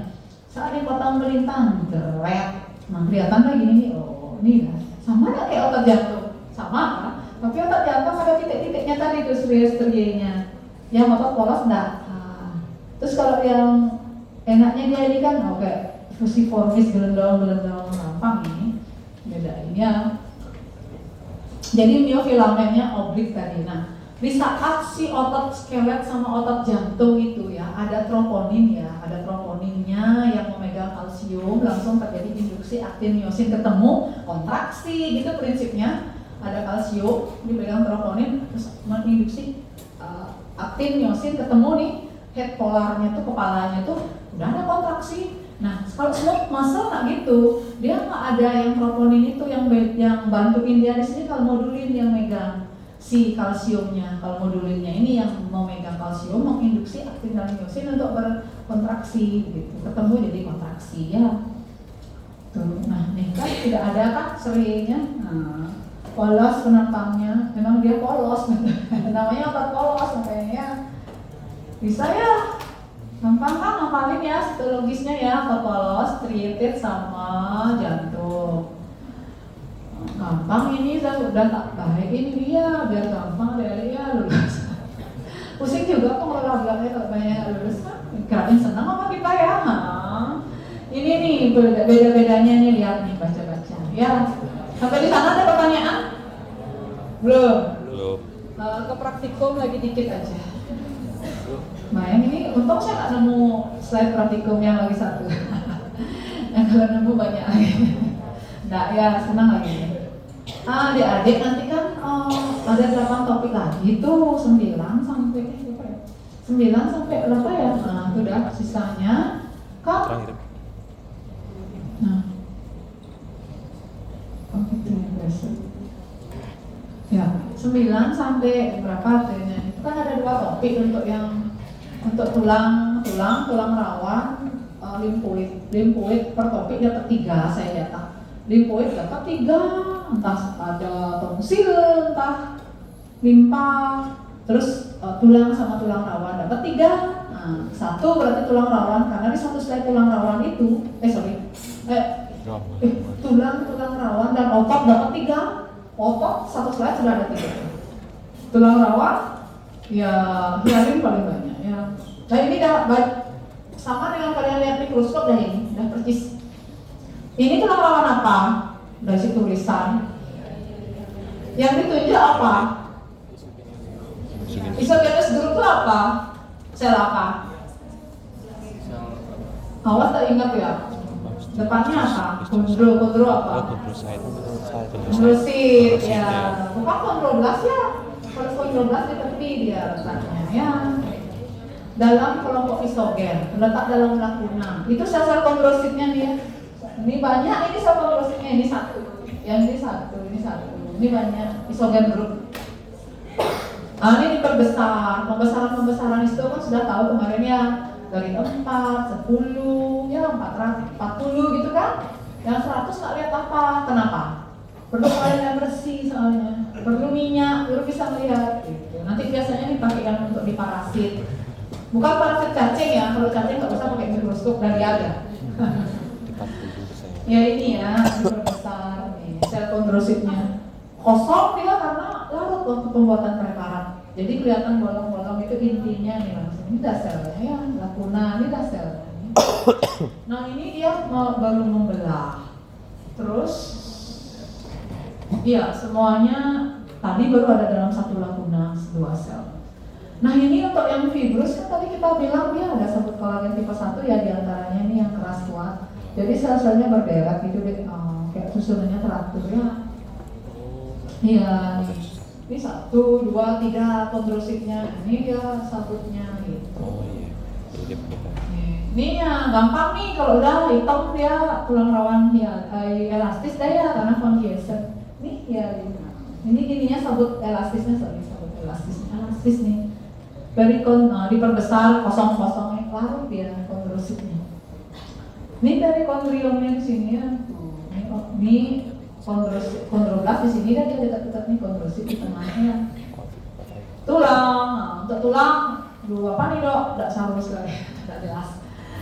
Saat dia potong melintang, deret. Nah kelihatan lagi nih, oh ini lah. Sama nggak kayak otot jantung? Sama kan? Tapi otot jantung ada titik-titiknya tadi tuh striae-striaenya. Yang otot polos enggak. Terus kalau yang enaknya dia ini kan oke, fusiformis gelendong gampang ini. Bedainnya. Jadi miofilamennya oblik tadi. Nah, di saat si otot skelet sama otot jantung itu ya ada troponin ya, ada troponinnya yang memegang kalsium, langsung terjadi induksi aktin miosin ketemu kontraksi gitu prinsipnya. Ada kalsium dipegang troponin terus menginduksi aktin miosin ketemu nih head polarnya tuh kepalanya tuh udah ada kontraksi. Nah, kalau smooth muscle nggak gitu, dia nggak ada yang troponin itu yang bantuin dia di sini. Kalau modulin yang megang si kalsiumnya, kalau modulinnya ini yang mau megang kalsium, menginduksi aktin dan miosin untuk berkontraksi gitu, ketemu jadi kontraksi ya. Tuh, nah nih kan tidak ada kan serinya, nah, polos penampangnya, memang dia polos, namanya otot polos makanya bisa ya. Gampang kan ngapalin ya histologisnya ya, otot polos, striated sama jantung. Gampang ini udah tak baik ini dia, biar gampang deh ya lulus. Pusing juga kok kalau bilangnya kalau banyak lulus kan, kirain senang sama kita ya. Ini nih beda-bedanya nih, lihat nih baca-baca. Ya, sampai di sana ada pertanyaan? Belum. Ke praktikum lagi dikit aja. Nah ini untung saya nggak nemu slide praktikum yang lagi satu. Yang kalau nemu banyak lagi. Nggak ya, senang lagi. Adik-adik nanti kan ada 8 topik lagi tuh, 9 sampai berapa ya? 9 sampai berapa ya? Nah itu udah sisanya kan? Nah, ya 9 sampai berapa artinya? Itu kan ada 2 topik untuk tulang rawan, limfoid per topik dapat 3 saya catat. Limfoid dapat 3, entah ada tonsil, entah limpa, terus tulang sama tulang rawan dapat 3. Nah, 1 berarti tulang rawan, karena di satu slide tulang rawan itu, tulang rawan dan otot dapat 3. Otot 1 slide sudah ada 3. Tulang rawan, ya hialin paling banyak ya. Nah ini dah sama dengan kalian lihat mikroskop dah ini, dah percis. Ini tulang rawan apa? Dari tulisan. Yang ditunjuk apa? Isogenous group itu apa? Sel apa? Awas tak ingat ya. Depannya apa? Kondro apa? Kondrosit ya. Bukan kondroblas ya. Kalau kondroblas di tepi dia letaknya ya. Dalam kelompok isogen, terletak dalam lakuna. Itu sel-sel kondrositnya dia. Ini banyak, ini sel kondrositnya, ini 1. Yang ini 1. Ini banyak isogen group. Nah, ini diperbesar. Pembesaran itu kan sudah tahu kemarin ya. Dari 4, 10, ya 440 gitu kan. Yang 100 nggak lihat apa. Kenapa? Perlu air yang bersih soalnya. Perlu minyak, perlu bisa melihat gitu. Nanti biasanya dipakai untuk diparasit. Bukan parasit cacing ya, kalau cacing nggak usah pakai mikroskop dari ada. Ya ini ya, besar nih, sel kondrositnya kosong dia karena larut waktu pembuatan preparat. Jadi kelihatan bolong-bolong itu intinya nih langsung. Ini dah selnya ya, lakuna ini dah selnya. Nah ini dia baru membelah. Terus, iya semuanya tadi baru ada dalam 1 lakuna 2 sel. Nah ini untuk yang fibrus kan tadi kita bilang dia ada sabut kolagen tipe 1 ya, diantaranya ini yang keras kuat. Jadi sel-selnya berderet gitu deh, kayak susunannya teratur ya. Iya nih. Ini 1, 2, 3 kondrositnya. Ini dia sabutnya gitu. Oh iya. Ini ya gampang nih, kalau udah hitam dia tulang rawan ya, elastis dah ya karena congestion. Nih ya. Ini ininya sabut elastisnya, sabut elastis nih. Diperbesar kosong-kosongnya larut ya kondrositnya. Ini dari kondriomnya di sini ya. Ini kondroblas di sini dan dia dekat-dekat nih kondrosit di tengahnya. tulang. Nah, untuk tulang, dua apa nih dok? Tidak sama sekali, tidak jelas.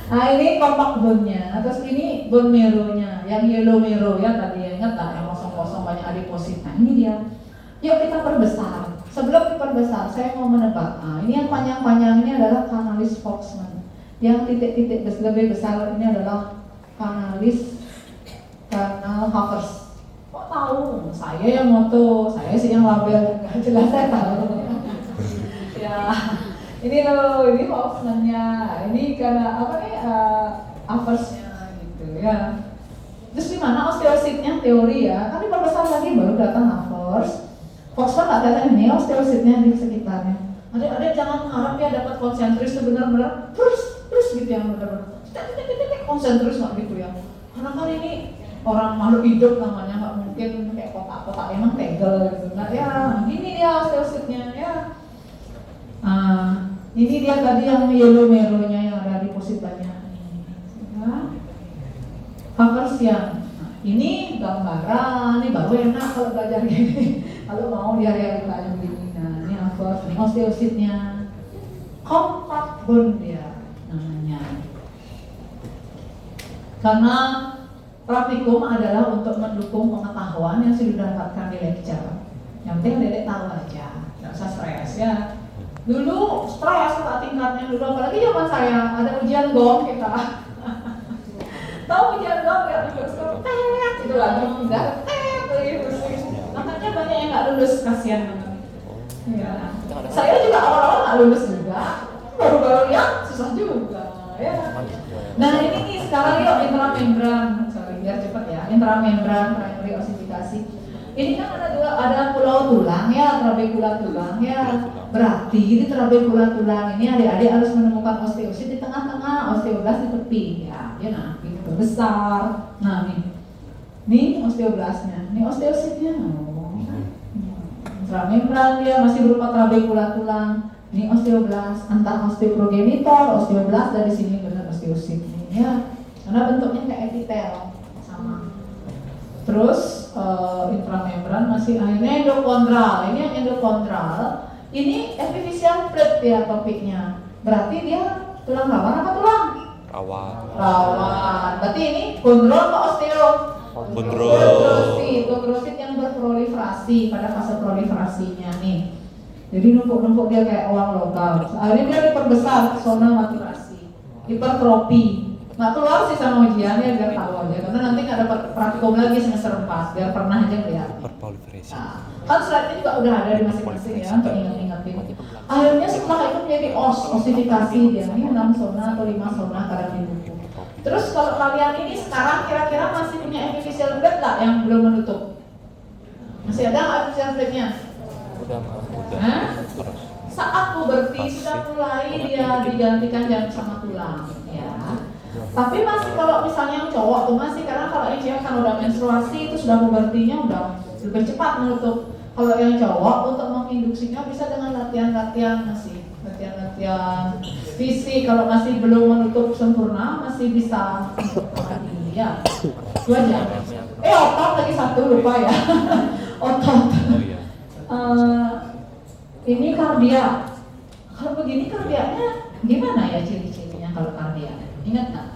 Nah ini compact bone-nya, terus ini bone marrow-nya, yang yellow marrow ya tadi ya, ingat lah yang kosong-kosong banyak adiposit. Nah ini dia. Yuk kita perbesar. Sebelum diperbesar, saya mau menebak. Nah, ini yang panjang-panjang ini adalah canalis Foxman. Yang titik-titik lebih besar ini adalah canalis canal Havers. Kok tahu? Saya yang moto, saya sih yang label, nggak jelas saya tahu. Ya, ini loh, ini Foxman-nya. Ini karena apa nih? Havers-nya gitu ya. Terus di mana osteositnya teori ya? Kan diperbesar lagi baru datang Havers. Foxman nggak datang ini osteositnya di sekitarnya. Adik-adik jangan harap ya dapat konsentris itu benar-benar terus gitu yang benar-benar titik konsentris nggak gitu ya. Karena kan ini orang makhluk hidup namanya, nggak mungkin kayak kotak-kotak emang tegel gitu. Nggak ya, ini dia osteositnya ya. Ini dia tadi yang yellow marrow-nya yang ada di positannya. Ya. Haversian. Ini gambaran, ini baru enak kalau belajar gini. Kalau mau di area yang begini, nah ini Havers, ini osteositnya, compact bone dia namanya. Karena praktikum adalah untuk mendukung pengetahuan yang sudah didapatkan di lecture. Yang penting dedek tahu aja, nggak usah stres ya. Dulu stres kakak tingkatnya dulu, apalagi zaman saya ada ujian gong kita. Tahu ujian gong nggak? Itu lagi enggak makanya banyak yang nggak lulus, kasihan ya. Saya juga awal-awal nggak lulus juga, baru-baru ya susah juga ya. Nah ini nih sekarang yuk intramembran, sorry biar cepet ya, intramembran primary ossifikasi. Ini kan ada pulau tulang ya, trabekula tulang ya. Berarti di trabekula tulang ini adik-adik harus menemukan osteosit di tengah-tengah, osteoblas di tepi ya. Ya nah, ini besar. Nah nih osteoblasnya, ini osteositnya. Intramembran dia masih berupa trabekula tulang. Ini osteoblas, entah osteoprogenitor, osteoblas dari sini benar osteosit ini ya. Karena bentuknya kayak epitel sama. Terus intramembran masih akhirnya endokondral. Ini yang endokondral. Ini epiphyseal plate ya topiknya. Berarti dia tulang rawan apa tulang? Rawan. Berarti ini kondrol atau osteo? Kondrosit yang berproliferasi pada fase proliferasinya nih. Jadi numpuk-numpuk dia kayak uang logam. Akhirnya dia diperbesar, zona maturasi, hipertrofi. Nggak keluar sih sama ujiannya biar tahu aja. Karena nanti nggak dapat praktikum lagi semester 4, biar pernah aja lihat. Nah, kan slide-nya juga udah ada di masing-masing ya untuk ingat-ingatin. Akhirnya setelah itu menjadi ossifikasi dia. Ini 6 zona atau 5 zona kadang di buku. Terus kalau kalian ini sekarang kira-kira masih punya epiphyseal plate nggak yang belum menutup? Masih ada nggak epiphyseal plate-nya? Udah. Saat puberti sudah mulai dia digantikan jantung sama tulang, ya. Tapi masih kalau misalnya yang cowok tuh masih, karena kalau yang cewek kan udah menstruasi itu sudah pubertinya udah lebih cepat menutup. Kalau yang cowok untuk menginduksinya bisa dengan latihan-latihan masih. Latihan fisik kalau masih belum menutup sempurna masih bisa ya 2 jam. Otot lagi satu lupa ya. Otot. Ini kardia. Kalau begini kardiaknya gimana ya ciri-cirinya kalau kardiak? Ingat nggak?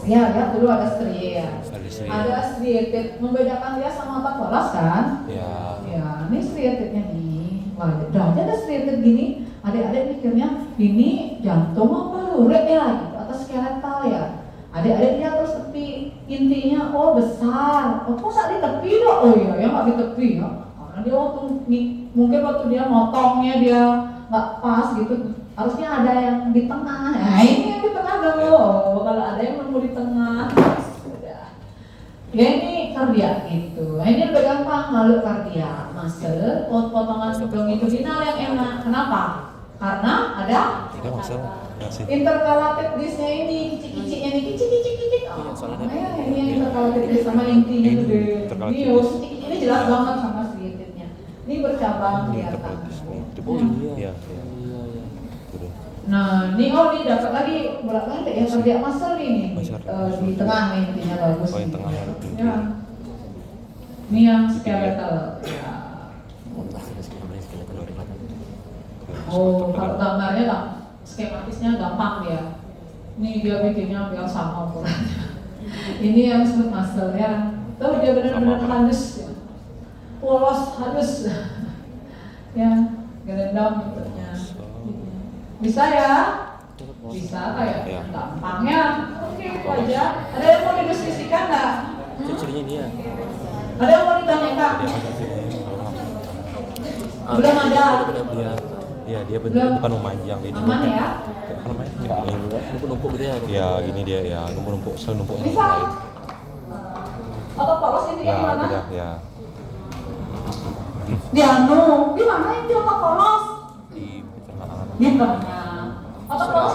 Ya dulu ada stria. Ada striated. Membedakan dia sama otak polos kan? Ya, ini striatednya nih. Wah, udah aja ada striated gini. Adik-adik mikirnya ini jantung apa lurik ya gitu atau skeletal ya. Adik-adik lihat terus tepi, intinya besar. Kok nggak di tepi dong? Oh iya ya nggak di tepi ya. Karena dia mungkin waktu dia motongnya dia nggak pas gitu. Harusnya ada yang di tengah. Nah ini yang di tengah dong. Kalau ada yang nemu di tengah, sudah. Ya ini kardiak gitu. Ini lebih gampang lalu kardiak. Muscle, potongan longitudinal yang enak. Kenapa? Karena ada intercalated disc-nya ini, kicik-kiciknya ini, kicik-kicik. Ini yang intercalated disc sama intinya gede. Ini jelas banget sama striatednya. Ini bercabang kelihatan. Nah, ini dapat lagi bolak-balik ya kardiak muscle ini di tengah nih intinya bagus. Oh, yang tengah ya. Ini yang skeletal. Ya. Oh, kalau gambarnya lah, skematisnya gampang ya. Ini dia bikinnya biar sama ukurannya. Ini yang smooth muscle ya. Tuh dia benar-benar halus ya. Polos halus. Ya, gerendam bentuknya. Bisa ya? Bisa kayak Ya. gampangnya. Oke, itu aja. Ada yang mau didiskusikan nggak? Itu cirinya dia. Ada yang mau ditanyakan? Belum ada. Dia Belum. bentuknya bukan memanjang dia Aman ya? apa namanya ini Numpuk-numpuk gitu ya. ya gini dia ya numpuk selalu numpuk yang Bisa. lain Atau polos ini ya yang mana? udah ya Di anu, di mana yang di otak polos? di pencernaan Di tengah. Otak polos